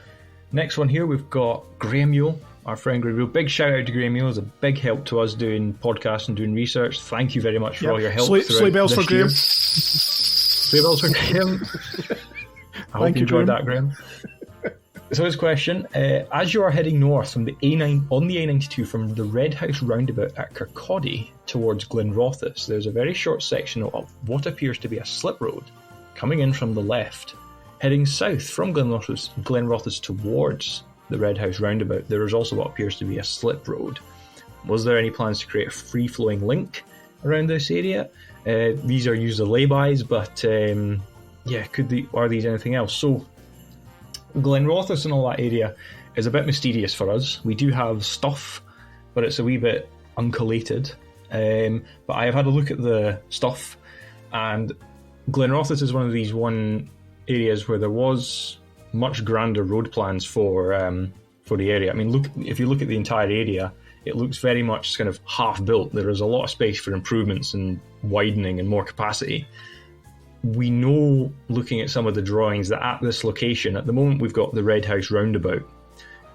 next one here, we've got Graham Yule, our friend Graham Yule. Big shout out to Graham Yule. It's a big help to us doing podcasts and doing research. Thank you very much for all your help. Sleigh bells for Graham. Sleigh bells for Graham. I hope you enjoyed that, Graham. So his question, as you are heading north from the A92 from the Red House roundabout at Kirkcaldy towards Glenrothes, there's a very short section of what appears to be a slip road coming in from the left. Heading south from Glenrothes towards the Red House roundabout, there is also what appears to be a slip road. Was there any plans to create a free-flowing link around this area? These are used as laybys, but are these anything else? So Glenrothes and all that area is a bit mysterious for us. We do have stuff, but it's a wee bit uncollated. But I have had a look at the stuff, and Glenrothes is one of these areas where there was much grander road plans for the area. I mean, if you look at the entire area, it looks very much kind of half built. There is a lot of space for improvements and widening and more capacity. We know, looking at some of the drawings, that at this location, at the moment we've got the Red House roundabout.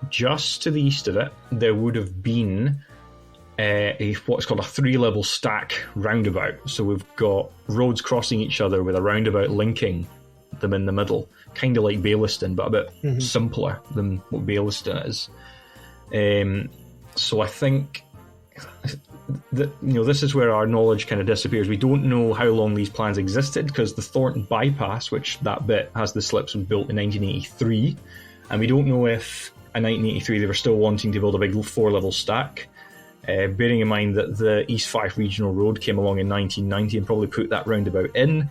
Just to the east of it, there would have been what's called a 3-level stack roundabout. So we've got roads crossing each other with a roundabout linking them in the middle, kind of like Bayliston, but a bit simpler than what Bayliston is. So I think that this is where our knowledge kind of disappears. We don't know how long these plans existed, because the Thornton bypass, which that bit has the slips, was built in 1983, and we don't know if in 1983 they were still wanting to build a big 4-level stack. Bearing in mind that the East Fife Regional Road came along in 1990 and probably put that roundabout in,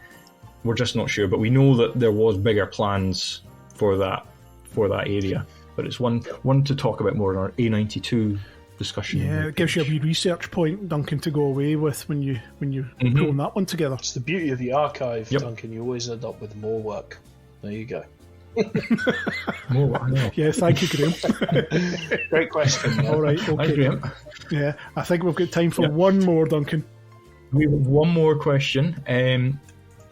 we're just not sure. But we know that there was bigger plans for that area. But it's one to talk about more in our A92 discussion. Yeah, it gives you a wee research point, Duncan, to go away with when you're pulling that one together. It's the beauty of the archive, Duncan. You always end up with more work. There you go. More, I know. Yeah, thank you, Graham. Great question. All right, Thanks, okay. Graham. Yeah, I think we've got time for one more, Duncan. We have one more question.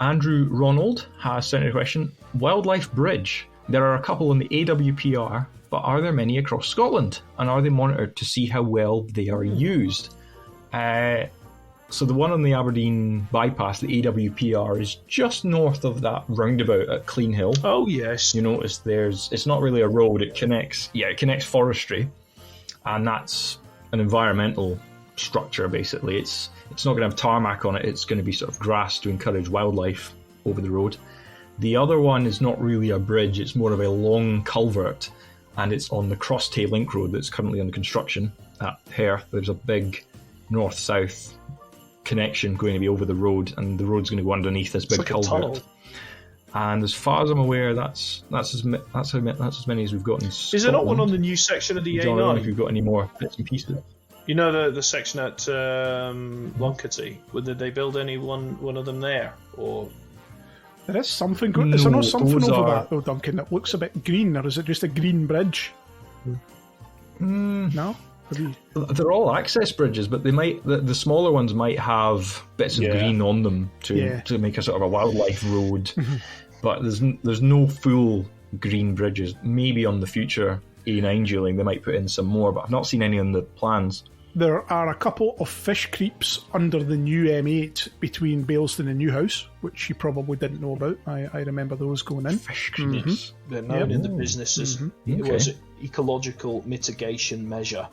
Andrew Ronald has sent a question. Wildlife Bridge. There are a couple in the AWPR, but are there many across Scotland? And are they monitored to see how well they are used? So the one on the Aberdeen bypass, the AWPR, is just north of that roundabout at Clean Hill. Oh, yes. You notice it's not really a road, it connects forestry, and that's an environmental structure basically. It's not going to have tarmac on it, it's going to be sort of grass to encourage wildlife over the road. The other one is not really a bridge, it's more of a long culvert, and it's on the Crosstay Link Road that's currently under construction at Perth. There's a big north-south connection going to be over the road, and the road's going to go underneath this big culvert. And as far as I'm aware, that's as many as we've got in Scotland. Is there not one on the new section of the John, I don't know if A9? you've got any more bits and pieces. You know the section at Lunkerty? Did they build one of them there? Or There is something. Is there No, not something those over are- that though, Duncan? That looks a bit green, or is it just a green bridge? No. Maybe- They're all access bridges, but they might the smaller ones might have bits of green on them to make a sort of a wildlife road. But there's no full green bridges. Maybe on the future A9 dueling they might put in some more, but I've not seen any on the plans. There are a couple of fish creeps under the new M8 between Bailston and Newhouse, which you probably didn't know about. I remember those going in. Fish creeps. they're known in the business as was it ecological mitigation measure,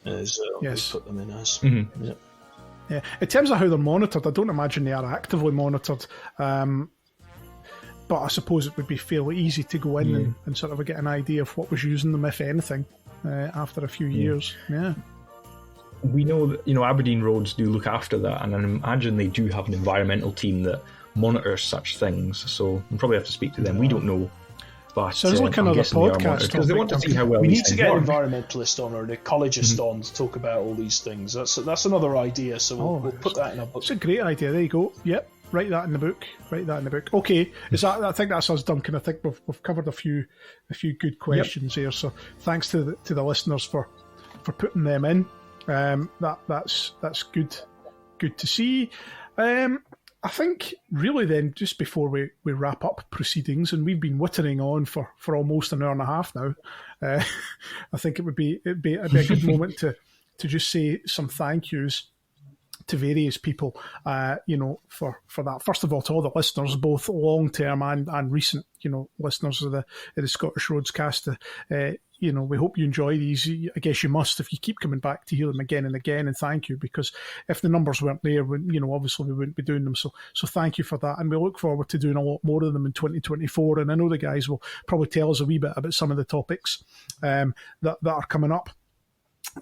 as Yes. we put them in as. Yeah. Yeah. In terms of how they're monitored, I don't imagine they are actively monitored. But I suppose it would be fairly easy to go in and sort of get an idea of what was using them, if anything, after a few years. Yeah. We know that Aberdeen Roads do look after that, and I imagine they do have an environmental team that monitors such things. So we'll probably have to speak to them. We don't know. But Sounds like I'm another guessing they are podcast monitored, because they want to see how well We these need to things get work. an environmentalist on or an ecologist on to talk about all these things. That's another idea. So we'll put that in our book. It's a great idea. There you go. Yep. Write that in the book. Okay. I think that's us, Duncan. I think we've covered a few good questions here. So thanks to the listeners for putting them in. That's good to see. I think really then, just before we wrap up proceedings, and we've been wittering on for almost an hour and a half now, I think it'd be a good moment to just say some thank yous to various people, for that. First of all, to all the listeners, both long term and recent, listeners of the Scottish Roadscast. We hope you enjoy these. I guess you must if you keep coming back to hear them again and again. And thank you, because if the numbers weren't there, obviously we wouldn't be doing them. So thank you for that. And we look forward to doing a lot more of them in 2024. And I know the guys will probably tell us a wee bit about some of the topics that are coming up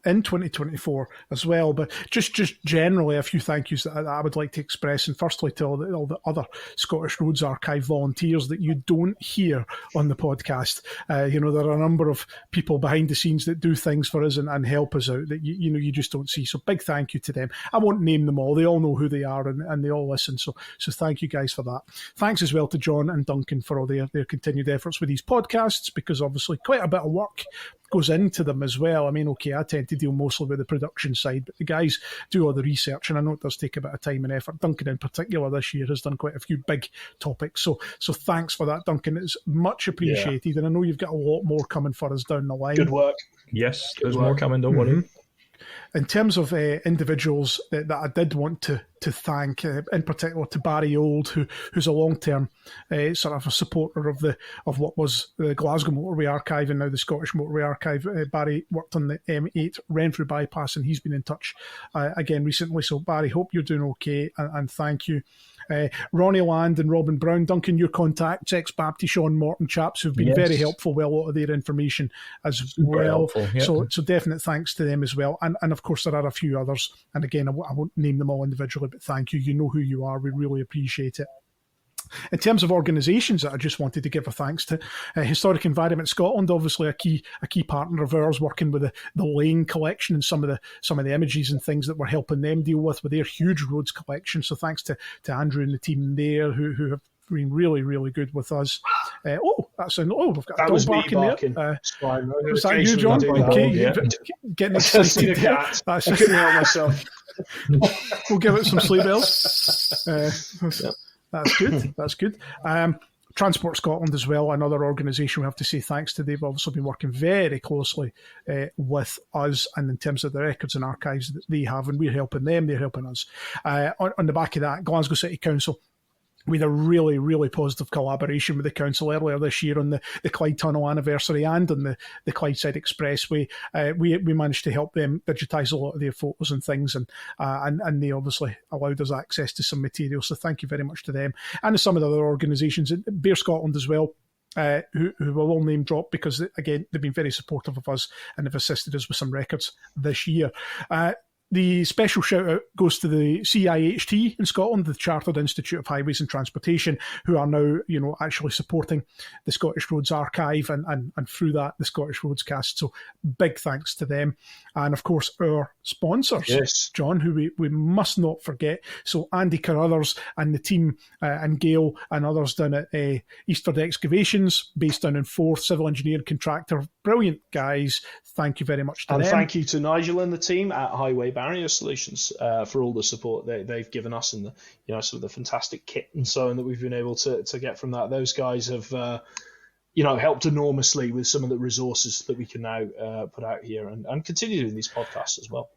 in 2024 as well. But just generally a few thank yous that I would like to express, and firstly to all the other Scottish Roads Archive volunteers that you don't hear on the podcast. There are a number of people behind the scenes that do things for us and help us out that you just don't see. So big thank you to them. I won't name them all, they all know who they are and they all listen, so thank you guys for that. Thanks as well to John and Duncan for all their continued efforts with these podcasts, because obviously quite a bit of work goes into them as well. I mean, okay, I tend to deal mostly with the production side, but the guys do all the research, and I know it does take a bit of time and effort. Duncan in particular this year has done quite a few big topics, so thanks for that, Duncan. It's much appreciated, and I know you've got a lot more coming for us down the line. Good work. Yes, there's more coming, don't worry. In terms of individuals that I did want to thank, in particular to Barry Old, who's a long-term sort of a supporter of what was the Glasgow Motorway Archive and now the Scottish Motorway Archive. Barry worked on the M8 Renfrew bypass, and he's been in touch again recently. So Barry, hope you're doing okay, and thank you. Ronnie Land and Robin Brown, Duncan, your contacts, ex-Babty Sean Morton chaps who've been very helpful with a lot of their information as well. Yep. So definite thanks to them as well. And of course there are a few others. And again, I won't name them all individually, but thank you. You know who you are. We really appreciate it. In terms of organisations that I just wanted to give a thanks to, Historic Environment Scotland, obviously a key partner of ours, working with the Lane collection and some of the images and things that we're helping them deal with their huge roads collection. So thanks to Andrew and the team there who have been really, really good with us. We've got That a was dog me barking barking. there. It's fine. Was that you, John? Occasionally I do Okay, that. getting I've seen excited. a cat. I That's couldn't help myself. We'll give it some sleigh bells. That's good. That's good. Transport Scotland as well, another organisation we have to say thanks to. They've also been working very closely with us, and in terms of the records and archives that they have, and we're helping them, they're helping us. On the back of that, Glasgow City Council, we had a really, really positive collaboration with the council earlier this year on the Clyde Tunnel anniversary and on the Clydeside Expressway. We managed to help them digitise a lot of their photos and things, and they obviously allowed us access to some material. So thank you very much to them and to some of the other organisations, Baird Scotland as well. Who will all name drop because, again, they've been very supportive of us and have assisted us with some records this year. The special shout-out goes to the CIHT in Scotland, the Chartered Institute of Highways and Transportation, who are now, actually supporting the Scottish Roads Archive and through that, the Scottish Roadscast. So big thanks to them. And, of course, our sponsors, yes, John, who we must not forget. So Andy Carruthers and the team and Gail and others down at Eastford Excavations, based down in Forth, civil engineer contractor. Brilliant guys. Thank you very much to them. And thank you to Nigel and the team at Highway Barrier Solutions for all the support they've given us and sort of the fantastic kit and so on that we've been able to get from that. Those guys have helped enormously with some of the resources that we can now put out here and continue doing these podcasts as well.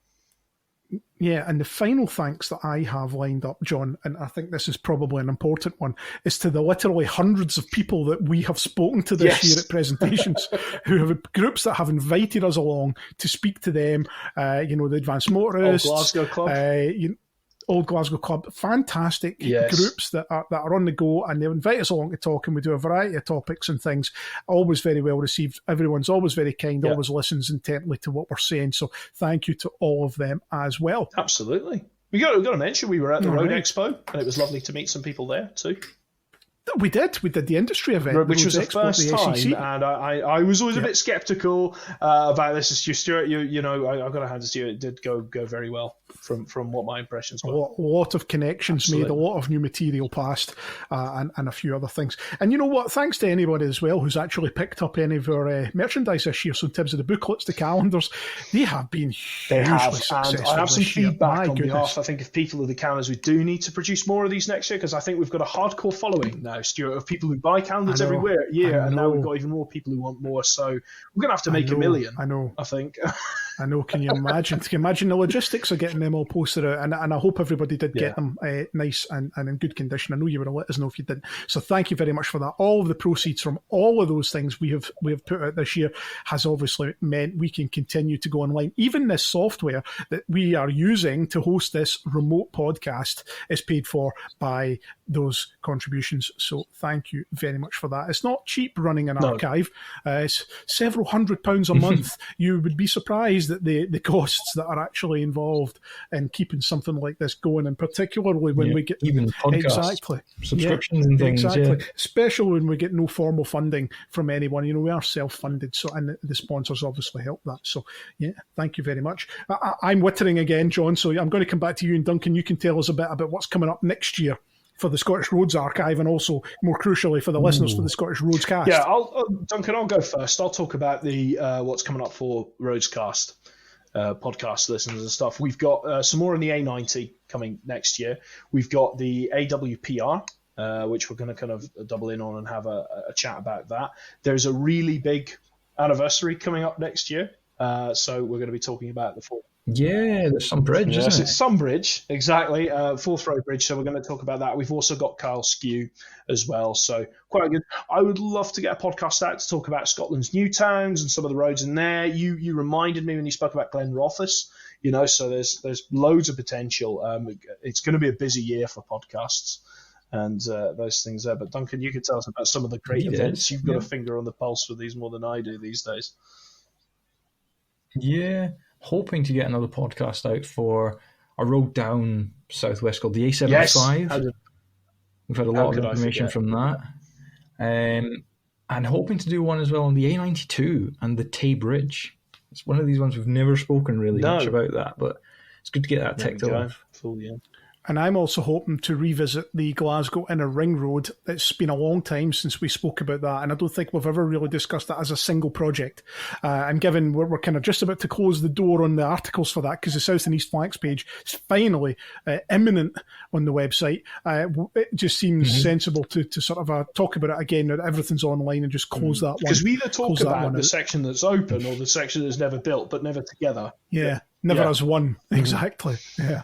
Yeah, and the final thanks that I have lined up, John, and I think this is probably an important one, is to the literally hundreds of people that we have spoken to this year at presentations, who have groups that have invited us along to speak to them. The Advanced Motorists, Old Glasgow Club. Old Glasgow Club, fantastic groups that are on the go, and they invite us along to talk, and we do a variety of topics and things. Always very well received. Everyone's always very kind, always listens intently to what we're saying. So thank you to all of them as well. Absolutely. We got to mention we were at the Road Expo, and it was lovely to meet some people there too. We did the industry event, which was the first time, SEC. and I was always a bit sceptical about this. Stuart, I've got to hand it to you. It did go very well from what my impressions were. A lot of connections made, a lot of new material passed, and a few other things. And you know what? Thanks to anybody as well who's actually picked up any of our merchandise this year. So in terms of the booklets, the calendars, they have been hugely successful. And I have some feedback on behalf. I think of people of the calendars. We do need to produce more of these next year because I think we've got a hardcore following now, Stuart, of people who buy calendars every year, and now we've got even more people who want more. So we're going to have to make a million. I think. I know. Can you imagine? Can you imagine the logistics of getting them all posted out? And I hope everybody did get them nice and in good condition. I know you would have let us know if you didn't. So thank you very much for that. All of the proceeds from all of those things we have put out this year has obviously meant we can continue to go online. Even this software that we are using to host this remote podcast is paid for by those contributions. So thank you very much for that. It's not cheap running an archive. It's several £100s a month. You would be surprised at the costs that are actually involved in keeping something like this going, and particularly when we get even podcasts, subscriptions and things. Especially when we get no formal funding from anyone. We are self-funded, so and the sponsors obviously help that. So thank you very much. I'm wittering again, John, so I'm going to come back to you, and Duncan, you can tell us a bit about what's coming up next year for the Scottish Roads Archive, and also, more crucially, for the listeners for the Scottish Roadscast. Yeah, Duncan, I'll go first. I'll talk about the what's coming up for Roadscast podcast listeners and stuff. We've got some more in the A90 coming next year. We've got the AWPR, which we're going to kind of double in on and have a chat about that. There's a really big anniversary coming up next year, so we're going to be talking about the fourth. Yeah, there's some bridge, isn't it? It's some bridge, exactly. Forth Road Bridge, so we're going to talk about that. We've also got Kyle Skew as well, so quite good. I would love to get a podcast out to talk about Scotland's new towns and some of the roads in there. You reminded me when you spoke about Glen Rothes, so there's loads of potential. It's going to be a busy year for podcasts and those things there. But Duncan, you could tell us about some of the great events. You've got a finger on the pulse with these more than I do these days. Yeah. Hoping to get another podcast out for a road down southwest called the A75. Yes. We've had a lot of information from that. And hoping to do one as well on the A92 and the Tay Bridge. It's one of these ones we've never spoken really much about that, but it's good to get that ticked off. And I'm also hoping to revisit the Glasgow Inner Ring Road. It's been a long time since we spoke about that, and I don't think we've ever really discussed that as a single project. And given we're kind of just about to close the door on the articles for that, because the South and East Flanks page is finally imminent on the website, it just seems sensible to sort of talk about it again now that everything's online and just close that one. Because we either talk about the section that's open or the section that's never built, but never together. Yeah, never as one. Exactly, yeah.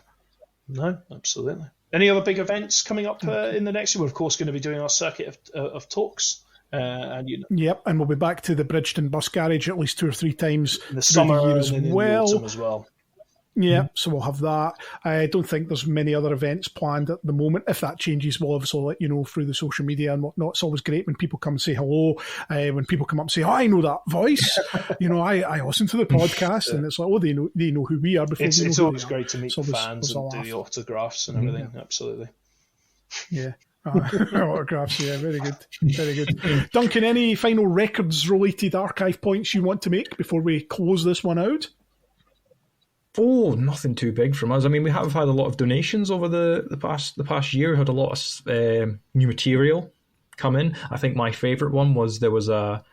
No, absolutely. Any other big events coming up in the next year? We're, of course, going to be doing our circuit of talks. Yep, and we'll be back to the Bridgeton Bus Garage at least 2 or 3 times in the summer the year and in the autumn as well. Yeah, so we'll have that. I don't think there's many other events planned at the moment. If that changes, we'll obviously let you know through the social media and whatnot. It's always great when people come and say hello, when people come up and say, "Oh, I know that voice." I listen to the podcast, and it's like, oh, they know who we are before. It's always great to meet the fans and do the autographs and everything. Absolutely. Yeah. Autographs, yeah, very good. Very good. Duncan, any final records-related archive points you want to make before we close this one out? Oh, nothing too big from us. I mean, we have had a lot of donations over the past year. We had a lot of new material come in. I think my favourite one was there was a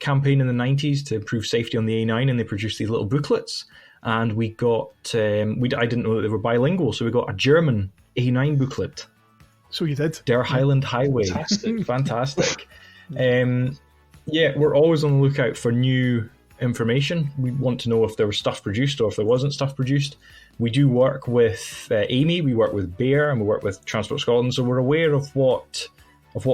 campaign in the 90s to improve safety on the A9, and they produced these little booklets. And we got I didn't know that they were bilingual, so we got a German A9 booklet. So you did. Der Highland Highway. Fantastic. We're always on the lookout for new information. We want to know if there was stuff produced or if there wasn't stuff produced. We do work with Amy, we work with Baird, and we work with Transport Scotland, so we're aware of what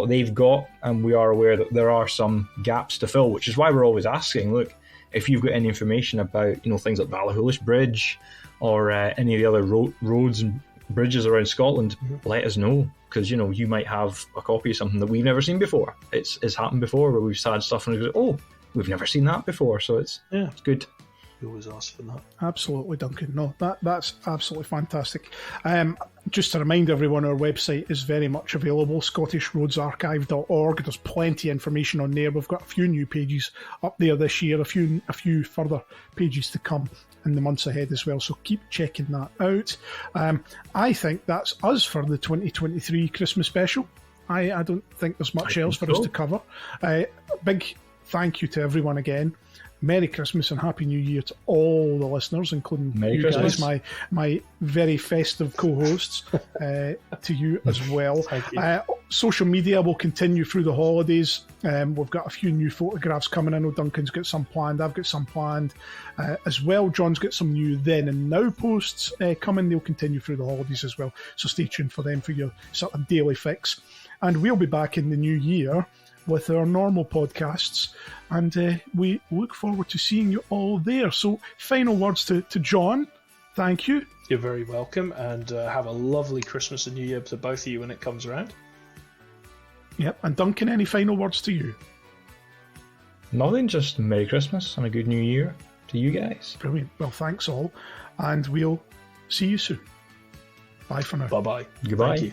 they've got, and we are aware that there are some gaps to fill, which is why we're always asking, look, if you've got any information about things like Ballachulish Bridge or any of the other roads and bridges around Scotland, let us know, because you might have a copy of something that we've never seen before. It's happened before where we've had stuff and we go, oh, we've never seen that before, so it's good. You always ask for that. Absolutely, Duncan. No, that's absolutely fantastic. Just to remind everyone, our website is very much available, scottishrroadsarchive.org. There's plenty of information on there. We've got a few new pages up there this year, a few further pages to come in the months ahead as well, so keep checking that out. I think that's us for the 2023 Christmas special. I don't think there's much else for us to cover. Big thank you to everyone again. Merry Christmas and Happy New Year to all the listeners, including Merry you Christmas. guys, my very festive co-hosts, to you as well. Thank you. Social media will continue through the holidays. We've got a few new photographs coming. I know Duncan's got some planned. I've got some planned as well. John's got some new then and now posts coming. They'll continue through the holidays as well. So stay tuned for them for your sort of daily fix. And we'll be back in the new year with our normal podcasts, and we look forward to seeing you all there. So final words to John. Thank you. You're very welcome, and have a lovely Christmas and New Year to both of you when it comes around. Yep, and Duncan, any final words to you? Nothing, just Merry Christmas and a good New Year to you guys. Brilliant. Well, thanks all, and we'll see you soon. Bye for now. Bye-bye. Goodbye. Thank you.